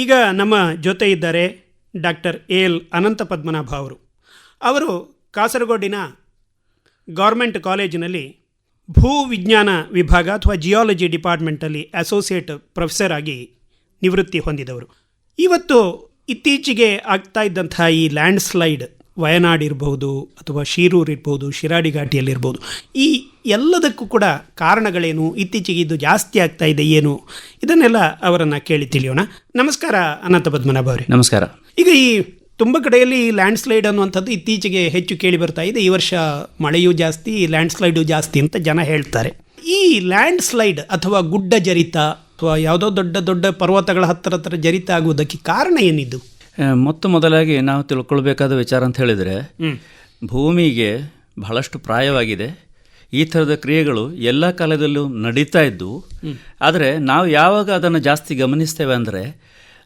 ಈಗ ನಮ್ಮ ಜೊತೆ ಇದ್ದಾರೆ ಡಾಕ್ಟರ್ ಎಲ್ ಅನಂತ ಪದ್ಮನಾಭ ಅವರು ಕಾಸರಗೋಡಿನ ಗೌರ್ಮೆಂಟ್ ಕಾಲೇಜಿನಲ್ಲಿ ಭೂವಿಜ್ಞಾನ ವಿಭಾಗ ಅಥವಾ ಜಿಯಾಲಜಿ ಡಿಪಾರ್ಟ್ಮೆಂಟಲ್ಲಿ ಅಸೋಸಿಯೇಟ್ ಪ್ರೊಫೆಸರ್ ಆಗಿ ನಿವೃತ್ತಿ ಹೊಂದಿದವರು. ಇವತ್ತು ಇತ್ತೀಚೆಗೆ ಆಗ್ತಾ ಇದ್ದಂಥ ಈ ಲ್ಯಾಂಡ್ ಸ್ಲೈಡ್, ವಯನಾಡ್ ಇರ್ಬೋದು ಅಥವಾ ಶಿರೂರು ಇರ್ಬೋದು, ಶಿರಾಡಿ ಘಾಟಿಯಲ್ಲಿರ್ಬೋದು, ಈ ಎಲ್ಲದಕ್ಕೂ ಕೂಡ ಕಾರಣಗಳೇನು, ಇತ್ತೀಚೆಗೆ ಇದು ಜಾಸ್ತಿ ಆಗ್ತಾ ಇದೆ ಏನು, ಇದನ್ನೆಲ್ಲ ಅವರನ್ನು ಕೇಳಿ ತಿಳಿಯೋಣ. ನಮಸ್ಕಾರ ಅನಂತ ಪದ್ಮನಾಭ ಅವರೇ. ನಮಸ್ಕಾರ. ಈಗ ಈ ತುಂಬ ಕಡೆಯಲ್ಲಿ ಲ್ಯಾಂಡ್ ಸ್ಲೈಡ್ ಅನ್ನುವಂಥದ್ದು ಇತ್ತೀಚೆಗೆ ಹೆಚ್ಚು ಕೇಳಿ ಬರ್ತಾ ಇದೆ. ಈ ವರ್ಷ ಮಳೆಯೂ ಜಾಸ್ತಿ, ಲ್ಯಾಂಡ್ ಸ್ಲೈಡು ಜಾಸ್ತಿ ಅಂತ ಜನ ಹೇಳ್ತಾರೆ. ಈ ಲ್ಯಾಂಡ್ ಸ್ಲೈಡ್ ಅಥವಾ ಗುಡ್ಡ ಜರಿತ ಅಥವಾ ಯಾವುದೋ ದೊಡ್ಡ ದೊಡ್ಡ ಪರ್ವತಗಳ ಹತ್ತಿರ ಜರಿತ ಆಗುವುದಕ್ಕೆ ಕಾರಣ ಏನಿದ್ದು? ಮೊದಲಾಗಿ ನಾವು ತಿಳ್ಕೊಳ್ಬೇಕಾದ ವಿಚಾರ ಅಂತ ಹೇಳಿದರೆ, ಭೂಮಿಗೆ ಬಹಳಷ್ಟು ಪ್ರಾಯವಾಗಿದೆ. ಈ ಥರದ ಕ್ರಿಯೆಗಳು ಎಲ್ಲ ಕಾಲದಲ್ಲೂ ನಡೀತಾ ಇದ್ದು, ಆದರೆ ನಾವು ಯಾವಾಗ ಅದನ್ನು ಜಾಸ್ತಿ ಗಮನಿಸ್ತೇವೆ ಅಂದರೆ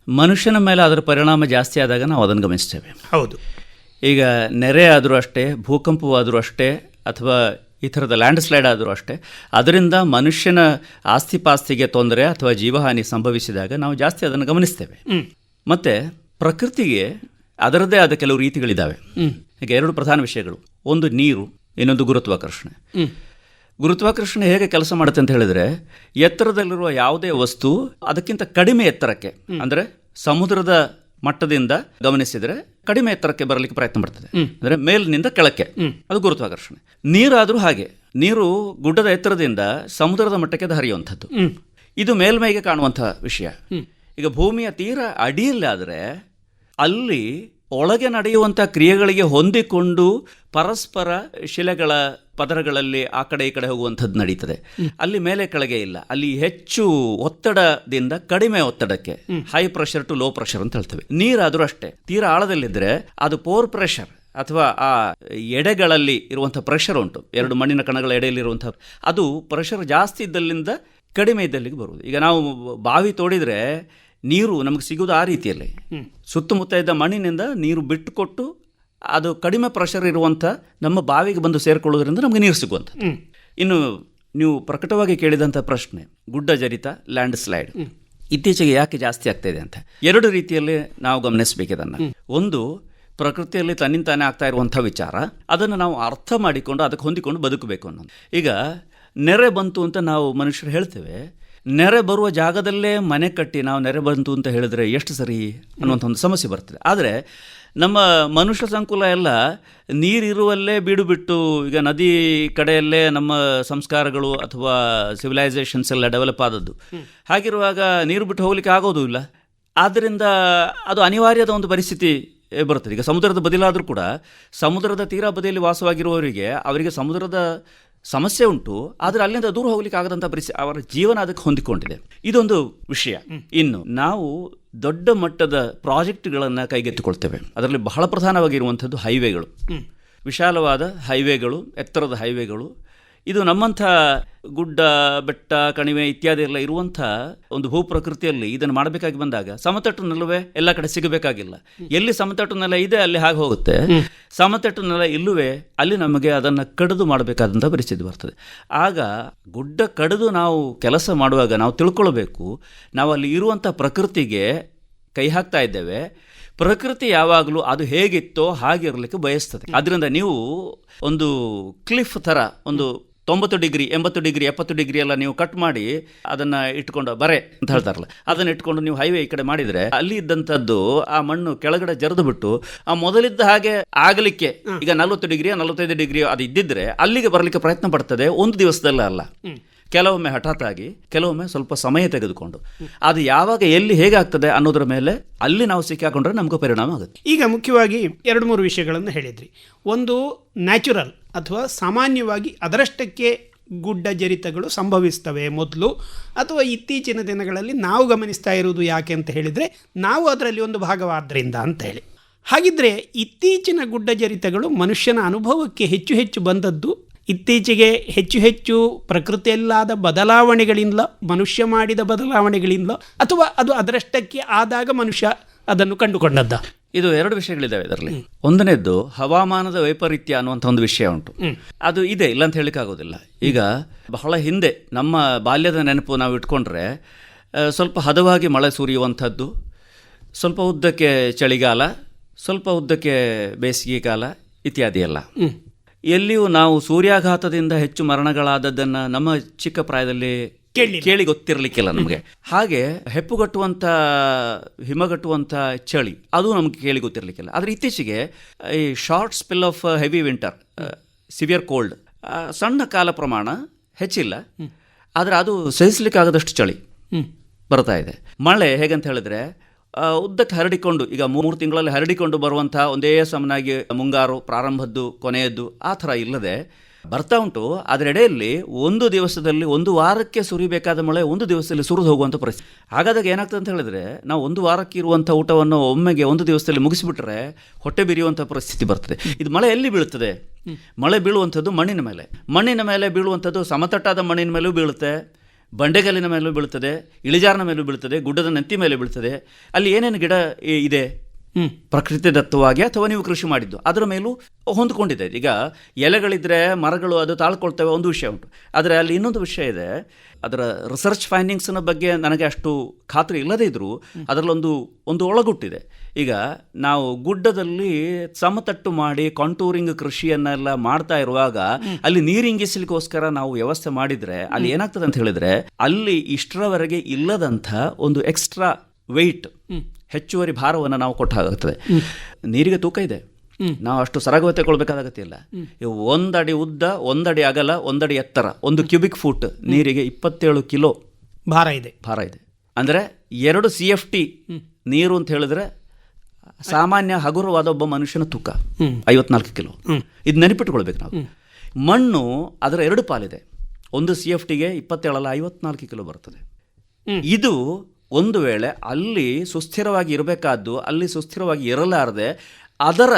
ಮನುಷ್ಯನ ಮೇಲೆ ಅದರ ಪರಿಣಾಮ ಜಾಸ್ತಿ ಆದಾಗ ನಾವು ಅದನ್ನು ಗಮನಿಸ್ತೇವೆ. ಹೌದು. ಈಗ ನೆರೆ ಆದರೂ ಅಷ್ಟೇ, ಭೂಕಂಪವಾದರೂ ಅಷ್ಟೇ, ಅಥವಾ ಈ ಥರದ ಲ್ಯಾಂಡ್ ಸ್ಲೈಡ್ ಆದರೂ ಅಷ್ಟೇ, ಅದರಿಂದ ಮನುಷ್ಯನ ಆಸ್ತಿಪಾಸ್ತಿಗೆ ತೊಂದರೆ ಅಥವಾ ಜೀವಹಾನಿ ಸಂಭವಿಸಿದಾಗ ನಾವು ಜಾಸ್ತಿ ಅದನ್ನು ಗಮನಿಸ್ತೇವೆ. ಮತ್ತು ಪ್ರಕೃತಿಗೆ ಅದರದ್ದೇ ಆದ ಕೆಲವು ರೀತಿಗಳಿದ್ದಾವೆ. ಈಗ ಎರಡು ಪ್ರಧಾನ ವಿಷಯಗಳು, ಒಂದು ನೀರು, ಇನ್ನೊಂದು ಗುರುತ್ವಾಕರ್ಷಣೆ. ಗುರುತ್ವಾಕರ್ಷಣೆ ಹೇಗೆ ಕೆಲಸ ಮಾಡುತ್ತೆ ಅಂತ ಹೇಳಿದರೆ, ಎತ್ತರದಲ್ಲಿರುವ ಯಾವುದೇ ವಸ್ತು ಅದಕ್ಕಿಂತ ಕಡಿಮೆ ಎತ್ತರಕ್ಕೆ, ಅಂದರೆ ಸಮುದ್ರದ ಮಟ್ಟದಿಂದ ಗಮನಿಸಿದರೆ ಕಡಿಮೆ ಎತ್ತರಕ್ಕೆ ಬರಲಿಕ್ಕೆ ಪ್ರಯತ್ನ ಪಡ್ತದೆ, ಅಂದರೆ ಮೇಲಿನಿಂದ ಕೆಳಕ್ಕೆ. ಅದು ಗುರುತ್ವಾಕರ್ಷಣೆ. ನೀರಾದರೂ ಹಾಗೆ, ನೀರು ಗುಡ್ಡದ ಎತ್ತರದಿಂದ ಸಮುದ್ರದ ಮಟ್ಟಕ್ಕೆ ಅದು ಹರಿಯುವಂಥದ್ದು. ಇದು ಮೇಲ್ಮೈಗೆ ಕಾಣುವಂಥ ವಿಷಯ. ಈಗ ಭೂಮಿಯ ತೀರ ಅಡಿಯಲ್ಲಾದರೆ ಅಲ್ಲಿ ಒಳಗೆ ನಡೆಯುವಂಥ ಕ್ರಿಯೆಗಳಿಗೆ ಹೊಂದಿಕೊಂಡು ಪರಸ್ಪರ ಶಿಲೆಗಳ ಪದರಗಳಲ್ಲಿ ಆ ಕಡೆ ಈ ಕಡೆ ಹೋಗುವಂಥದ್ದು ನಡೀತದೆ. ಅಲ್ಲಿ ಮೇಲೆ ಕೆಳಗೆ ಇಲ್ಲ, ಅಲ್ಲಿ ಹೆಚ್ಚು ಒತ್ತಡದಿಂದ ಕಡಿಮೆ ಒತ್ತಡಕ್ಕೆ, high pressure to low pressure ಅಂತ ಹೇಳ್ತೇವೆ. ನೀರಾದರೂ ಅಷ್ಟೇ, ತೀರಾ ಆಳದಲ್ಲಿದ್ದರೆ ಅದು ಪೋರ್ ಪ್ರೆಷರ್ ಅಥವಾ ಆ ಎಡೆಗಳಲ್ಲಿ ಇರುವಂಥ ಪ್ರೆಷರ್ ಉಂಟು, ಎರಡು ಮಣ್ಣಿನ ಕಣಗಳ ಎಡೆಯಲ್ಲಿರುವಂಥ, ಅದು ಪ್ರೆಷರ್ ಜಾಸ್ತಿ ಇದ್ದಲ್ಲಿಂದ ಕಡಿಮೆ ಇದ್ದಲ್ಲಿಗೆ ಬರುವುದು. ಈಗ ನಾವು ಬಾವಿ ತೋಡಿದರೆ ನೀರು ನಮಗೆ ಸಿಗುವುದು ಆ ರೀತಿಯಲ್ಲಿ, ಸುತ್ತಮುತ್ತ ಇದ್ದ ಮಣ್ಣಿನಿಂದ ನೀರು ಬಿಟ್ಟುಕೊಟ್ಟು ಅದು ಕಡಿಮೆ ಪ್ರೆಷರ್ ಇರುವಂಥ ನಮ್ಮ ಬಾವಿಗೆ ಬಂದು ಸೇರಿಕೊಳ್ಳೋದ್ರಿಂದ ನಮಗೆ ನೀರು ಸಿಗುವಂಥ. ಇನ್ನು ನೀವು ಪ್ರಕಟವಾಗಿ ಕೇಳಿದಂಥ ಪ್ರಶ್ನೆ, ಗುಡ್ಡ ಜರಿತ, ಲ್ಯಾಂಡ್ ಸ್ಲೈಡ್ ಇತ್ತೀಚೆಗೆ ಯಾಕೆ ಜಾಸ್ತಿ ಆಗ್ತಾ ಇದೆ ಅಂತ, ಎರಡು ರೀತಿಯಲ್ಲಿ ನಾವು ಗಮನಿಸಬೇಕಿದನ್ನು. ಒಂದು, ಪ್ರಕೃತಿಯಲ್ಲಿ ತನ್ನಿಂತಾನೇ ಆಗ್ತಾ ಇರುವಂಥ ವಿಚಾರ, ಅದನ್ನು ನಾವು ಅರ್ಥ ಮಾಡಿಕೊಂಡು ಅದಕ್ಕೆ ಹೊಂದಿಕೊಂಡು ಬದುಕಬೇಕು ಅನ್ನೋದು. ಈಗ ನೆರೆ ಬಂತು ಅಂತ ನಾವು ಮನುಷ್ಯರು ಹೇಳ್ತೇವೆ, ನೆರೆ ಬರುವ ಜಾಗದಲ್ಲೇ ಮನೆ ಕಟ್ಟಿ ನಾವು ನೆರೆ ಬಂತು ಅಂತ ಹೇಳಿದ್ರೆ ಎಷ್ಟು ಸರಿ ಅನ್ನುವಂಥ ಒಂದು ಸಮಸ್ಯೆ ಬರ್ತದೆ. ಆದರೆ ನಮ್ಮ ಮನುಷ್ಯ ಸಂಕುಲ ಎಲ್ಲ ನೀರಿರುವಲ್ಲೇ ಬೀಡು ಬಿಟ್ಟು, ಈಗ ನದಿ ಕಡೆಯಲ್ಲೇ ನಮ್ಮ ಸಂಸ್ಕಾರಗಳು ಅಥವಾ ಸಿವಿಲೈಸೇಷನ್ಸ್ ಎಲ್ಲ ಡೆವಲಪ್ ಆದದ್ದು. ಹಾಗಿರುವಾಗ ನೀರು ಬಿಟ್ಟು ಹೋಗ್ಲಿಕ್ಕೆ ಆಗೋದು ಇಲ್ಲ. ಆದ್ದರಿಂದ ಅದು ಅನಿವಾರ್ಯದ ಒಂದು ಪರಿಸ್ಥಿತಿ ಬರ್ತದೆ. ಈಗ ಸಮುದ್ರದ ಬದಿಲಾದರೂ ಕೂಡ ಸಮುದ್ರದ ತೀರಾ ಬದಿಯಲ್ಲಿ ವಾಸವಾಗಿರುವವರಿಗೆ ಅವರಿಗೆ ಸಮುದ್ರದ ಸಮಸ್ಯೆ ಉಂಟು, ಆದರೆ ಅಲ್ಲಿಂದ ದೂರ ಹೋಗ್ಲಿಕ್ಕೆ ಆಗದಂಥ ಪರಿಸ್ಥಿತಿ, ಅವರ ಜೀವನ ಅದಕ್ಕೆ ಹೊಂದಿಕೊಂಡಿದೆ. ಇದೊಂದು ವಿಷಯ. ಇನ್ನು ನಾವು ದೊಡ್ಡ ಮಟ್ಟದ ಪ್ರಾಜೆಕ್ಟ್ಗಳನ್ನು ಕೈಗೆತ್ತಿಕೊಳ್ತೇವೆ. ಅದರಲ್ಲಿ ಬಹಳ ಪ್ರಧಾನವಾಗಿರುವಂಥದ್ದು ಹೈವೇಗಳು, ವಿಶಾಲವಾದ ಹೈವೇಗಳು, ಎತ್ತರದ ಹೈವೇಗಳು. ಇದು ನಮ್ಮಂಥ ಗುಡ್ಡ, ಬೆಟ್ಟ, ಕಣಿವೆ ಇತ್ಯಾದಿ ಎಲ್ಲ ಇರುವಂಥ ಒಂದು ಭೂ ಪ್ರಕೃತಿಯಲ್ಲಿ ಇದನ್ನು ಮಾಡಬೇಕಾಗಿ ಬಂದಾಗ ಸಮತಟ್ಟು ನೆಲವೇ ಎಲ್ಲ ಕಡೆ ಸಿಗಬೇಕಾಗಿಲ್ಲ. ಎಲ್ಲಿ ಸಮತಟ್ಟು ನೆಲ ಇದೆ ಅಲ್ಲಿ ಹಾಗೆ ಹೋಗುತ್ತೆ, ಸಮತಟ್ಟು ನೆಲ ಇಲ್ಲವೇ ಅಲ್ಲಿ ನಮಗೆ ಅದನ್ನು ಕಡಿದು ಮಾಡಬೇಕಾದಂಥ ಪರಿಸ್ಥಿತಿ ಬರ್ತದೆ. ಆಗ ಗುಡ್ಡ ಕಡಿದು ನಾವು ಕೆಲಸ ಮಾಡುವಾಗ ನಾವು ತಿಳ್ಕೊಳ್ಬೇಕು, ನಾವು ಅಲ್ಲಿ ಇರುವಂಥ ಪ್ರಕೃತಿಗೆ ಕೈ ಹಾಕ್ತಾ ಇದ್ದೇವೆ. ಪ್ರಕೃತಿ ಯಾವಾಗಲೂ ಅದು ಹೇಗಿತ್ತೋ ಹಾಗಿರಲಿಕ್ಕೆ ಬಯಸ್ತದೆ. ಅದರಿಂದ ನೀವು ಒಂದು ಕ್ಲಿಫ್ ಥರ ಒಂದು 90 ಡಿಗ್ರಿ, 80 ಡಿಗ್ರಿ, 70 ಡಿಗ್ರಿ ಎಲ್ಲ ನೀವು ಕಟ್ ಮಾಡಿ ಅದನ್ನು ಇಟ್ಕೊಂಡು, ಬರೆ ಅಂತ ಹೇಳ್ತಾರಲ್ಲ, ಅದನ್ನು ಇಟ್ಕೊಂಡು ನೀವು ಹೈವೇ ಈ ಕಡೆ ಮಾಡಿದರೆ ಅಲ್ಲಿ ಇದ್ದಂಥದ್ದು ಆ ಮಣ್ಣು ಕೆಳಗಡೆ ಜರಿದು ಬಿಟ್ಟು ಆ ಮೊದಲಿದ್ದ ಹಾಗೆ ಆಗಲಿಕ್ಕೆ, ಈಗ 40 ಡಿಗ್ರಿ 45 ಡಿಗ್ರಿ ಅದು ಇದ್ದಿದ್ರೆ ಅಲ್ಲಿಗೆ ಬರಲಿಕ್ಕೆ ಪ್ರಯತ್ನ ಪಡ್ತದೆ. ಒಂದು ದಿವಸದಲ್ಲ ಅಲ್ಲ, ಕೆಲವೊಮ್ಮೆ ಹಠಾತ್ ಆಗಿ, ಕೆಲವೊಮ್ಮೆ ಸ್ವಲ್ಪ ಸಮಯ ತೆಗೆದುಕೊಂಡು. ಅದು ಯಾವಾಗ ಎಲ್ಲಿ ಹೇಗಾಗ್ತದೆ ಅನ್ನೋದ್ರ ಮೇಲೆ ಅಲ್ಲಿ ನಾವು ಸಿಕ್ಕಾಕೊಂಡ್ರೆ ನಮಗೂ ಪರಿಣಾಮ ಆಗುತ್ತೆ. ಈಗ ಮುಖ್ಯವಾಗಿ 2-3 ವಿಷಯಗಳನ್ನು ಹೇಳಿದ್ರಿ. ಒಂದು, ನ್ಯಾಚುರಲ್ ಅಥವಾ ಸಾಮಾನ್ಯವಾಗಿ ಅದರಷ್ಟಕ್ಕೆ ಗುಡ್ಡ ಜರಿತಗಳು ಸಂಭವಿಸ್ತವೆ ಮೊದಲು, ಅಥವಾ ಇತ್ತೀಚಿನ ದಿನಗಳಲ್ಲಿ ನಾವು ಗಮನಿಸ್ತಾ ಇರುವುದು ಯಾಕೆ ಅಂತ ಹೇಳಿದರೆ ನಾವು ಅದರಲ್ಲಿ ಒಂದು ಭಾಗವಾದ್ದರಿಂದ ಅಂತ ಹೇಳಿ. ಹಾಗಿದ್ರೆ ಇತ್ತೀಚಿನ ಗುಡ್ಡ ಜರಿತಗಳು ಮನುಷ್ಯನ ಅನುಭವಕ್ಕೆ ಹೆಚ್ಚು ಹೆಚ್ಚು ಬಂದದ್ದು ಇತ್ತೀಚೆಗೆ ಹೆಚ್ಚು ಪ್ರಕೃತಿಯಲ್ಲಾದ ಬದಲಾವಣೆಗಳಿಂದ, ಮನುಷ್ಯ ಮಾಡಿದ ಬದಲಾವಣೆಗಳಿಂದ, ಅಥವಾ ಅದು ಅದರಷ್ಟಕ್ಕೆ ಆದಾಗ ಮನುಷ್ಯ ಅದನ್ನು ಕಂಡುಕೊಂಡದ್ದ? ಇದು ಎರಡು ವಿಷಯಗಳಿದ್ದಾವೆ ಇದರಲ್ಲಿ. ಒಂದನೇದ್ದು ಹವಾಮಾನದ ವೈಪರೀತ್ಯ ಅನ್ನುವಂಥ ಒಂದು ವಿಷಯ ಉಂಟು. ಅದು ಇದೆ, ಇಲ್ಲ ಅಂತ ಹೇಳಲಿಕ್ಕೆ ಆಗೋದಿಲ್ಲ. ಈಗ ಬಹಳ ಹಿಂದೆ ನಮ್ಮ ಬಾಲ್ಯದ ನೆನಪು ನಾವು ಇಟ್ಕೊಂಡ್ರೆ ಸ್ವಲ್ಪ ಹದವಾಗಿ ಮಳೆ ಸುರಿಯುವಂಥದ್ದು, ಸ್ವಲ್ಪ ಉದ್ದಕ್ಕೆ ಚಳಿಗಾಲ, ಸ್ವಲ್ಪ ಉದ್ದಕ್ಕೆ ಬೇಸಿಗೆ ಕಾಲ ಇತ್ಯಾದಿ ಎಲ್ಲ. ಎಲ್ಲಿಯೂ ನಾವು ಸೂರ್ಯಾಘಾತದಿಂದ ಹೆಚ್ಚು ಮರಣಗಳಾದದ್ದನ್ನು ನಮ್ಮ ಚಿಕ್ಕ ಪ್ರಾಯದಲ್ಲಿ ಕೇಳಿ ಗೊತ್ತಿರಲಿಕ್ಕಿಲ್ಲ ನಮಗೆ. ಹಾಗೆ ಹೆಪ್ಪುಗಟ್ಟುವಂಥ ಹಿಮಗಟ್ಟುವಂಥ ಚಳಿ ಅದು ನಮಗೆ ಕೇಳಿ ಗೊತ್ತಿರಲಿಕ್ಕಿಲ್ಲ. ಆದರೆ ಇತ್ತೀಚೆಗೆ ಈ short spell of heavy winter, severe cold, ಸಣ್ಣ ಕಾಲ ಪ್ರಮಾಣ ಹೆಚ್ಚಿಲ್ಲ, ಆದರೆ ಅದು ಸಹಿಸಲಿಕ್ಕಾಗದಷ್ಟು ಚಳಿ ಬರ್ತಾ ಇದೆ. ಮಳೆ ಹೇಗಂತ ಹೇಳಿದ್ರೆ ಉದ್ದಕ್ಕೆ ಹರಡಿಕೊಂಡು, ಈಗ 3 ತಿಂಗಳಲ್ಲಿ ಹರಡಿಕೊಂಡು ಬರುವಂಥ ಒಂದೇ ಸಮನಾಗಿ ಮುಂಗಾರು ಪ್ರಾರಂಭದ್ದು ಕೊನೆಯದ್ದು ಆ ಥರ ಇಲ್ಲದೆ ಬರ್ತಾ ಉಂಟು. ಅದರ ಎಡೆಯಲ್ಲಿ ಒಂದು ದಿವಸದಲ್ಲಿ, ಒಂದು ವಾರಕ್ಕೆ ಸುರಿಬೇಕಾದ ಮಳೆ ಒಂದು ದಿವಸದಲ್ಲಿ ಸುರಿದು ಹೋಗುವಂಥ ಪರಿಸ್ಥಿತಿ. ಹಾಗಾದಾಗ ಏನಾಗ್ತದೆ ಅಂತ ಹೇಳಿದ್ರೆ, ನಾವು ಒಂದು ವಾರಕ್ಕೆ ಇರುವಂಥ ಊಟವನ್ನು ಒಮ್ಮೆಗೆ ಒಂದು ದಿವಸದಲ್ಲಿ ಮುಗಿಸಿಬಿಟ್ರೆ ಹೊಟ್ಟೆ ಬಿರಿಯುವಂಥ ಪರಿಸ್ಥಿತಿ ಬರ್ತದೆ. ಇದು ಮಳೆ ಎಲ್ಲಿ ಬೀಳುತ್ತದೆ? ಮಳೆ ಬೀಳುವಂಥದ್ದು ಮಣ್ಣಿನ ಮೇಲೆ. ಮಣ್ಣಿನ ಮೇಲೆ ಬೀಳುವಂಥದ್ದು ಸಮತಟ್ಟಾದ ಮಣ್ಣಿನ ಮೇಲೂ ಬೀಳುತ್ತೆ, ಬಂಡೆಗಲ್ಲಿನ ಮೇಲೂ ಬೀಳ್ತದೆ, ಇಳಿಜಾರಿನ ಮೇಲೂ ಬೀಳ್ತದೆ, ಗುಡ್ಡದ ನೆತ್ತಿ ಮೇಲೆ ಬೀಳ್ತದೆ. ಅಲ್ಲಿ ಏನೇನು ಗಿಡ ಇದೆ ಪ್ರಕೃತಿ ದತ್ತವಾಗಿ ಅಥವಾ ನೀವು ಕೃಷಿ ಮಾಡಿದ್ದು ಅದರ ಮೇಲೂ ಹೊಂದ್ಕೊಂಡಿದೆ. ಈಗ ಎಲೆಗಳಿದ್ರೆ ಮರಗಳು ಅದು ತಾಳ್ಕೊಳ್ತವೆ, ಒಂದು ವಿಷಯ ಉಂಟು. ಆದರೆ ಅಲ್ಲಿ ಇನ್ನೊಂದು ವಿಷಯ ಇದೆ. ಅದರ ರಿಸರ್ಚ್ ಫೈಂಡಿಂಗ್ಸ್ನ ಬಗ್ಗೆ ನನಗೆ ಅಷ್ಟು ಖಾತ್ರಿ ಇಲ್ಲದೇ ಇದ್ದರೂ ಅದರಲ್ಲೊಂದು ಒಳಗುಟ್ಟಿದೆ. ಈಗ ನಾವು ಗುಡ್ಡದಲ್ಲಿ ಸಮತಟ್ಟು ಮಾಡಿ ಕಾಂಟೂರಿಂಗ್ ಕೃಷಿಯನ್ನೆಲ್ಲ ಮಾಡ್ತಾ ಇರುವಾಗ ಅಲ್ಲಿ ನೀರಿಂಗಿಸಲಿಕ್ಕೋಸ್ಕರ ನಾವು ವ್ಯವಸ್ಥೆ ಮಾಡಿದರೆ ಅಲ್ಲಿ ಏನಾಗ್ತದೆ ಅಂತ ಹೇಳಿದ್ರೆ, ಅಲ್ಲಿ ಇಷ್ಟರವರೆಗೆ ಇಲ್ಲದಂಥ ಒಂದು ಎಕ್ಸ್ಟ್ರಾ ವೆಯ್ಟ್, ಹೆಚ್ಚುವರಿ ಭಾರವನ್ನು ನಾವು ಕೊಟ್ಟಾಗುತ್ತದೆ. ನೀರಿಗೆ ತೂಕ ಇದೆ, ನಾವು ಅಷ್ಟು ಸರಾಗವತೆ ಕೊಡಬೇಕಾದ ಅಗತ್ಯ ಇಲ್ಲ. 1 ಅಡಿ ಉದ್ದ, 1 ಅಡಿ ಅಗಲ, 1 ಅಡಿ ಎತ್ತರ, 1 ಕ್ಯೂಬಿಕ್ ಫೂಟ್ ನೀರಿಗೆ 27 ಕಿಲೋ ಭಾರ ಇದೆ. ಅಂದರೆ 2 CFT ನೀರು ಅಂತ ಹೇಳಿದ್ರೆ ಸಾಮಾನ್ಯ ಹಗುರವಾದ ಒಬ್ಬ ಮನುಷ್ಯನ ತೂಕ 54 ಕಿಲೋ. ಇದು ನೆನಪಿಟ್ಟುಕೊಳ್ಬೇಕು ನಾವು. ಮಣ್ಣು ಅದರ 2 ಪಾಲಿದೆ. 1 CFTಗೆ 27 ಅಲ್ಲ 54 ಕಿಲೋ ಬರ್ತದೆ. ಇದು ಒಂದು ವೇಳೆ ಅಲ್ಲಿ ಸುಸ್ಥಿರವಾಗಿ ಇರಬೇಕಾದ್ದು ಅಲ್ಲಿ ಸುಸ್ಥಿರವಾಗಿ ಇರಲಾರದೆ ಅದರ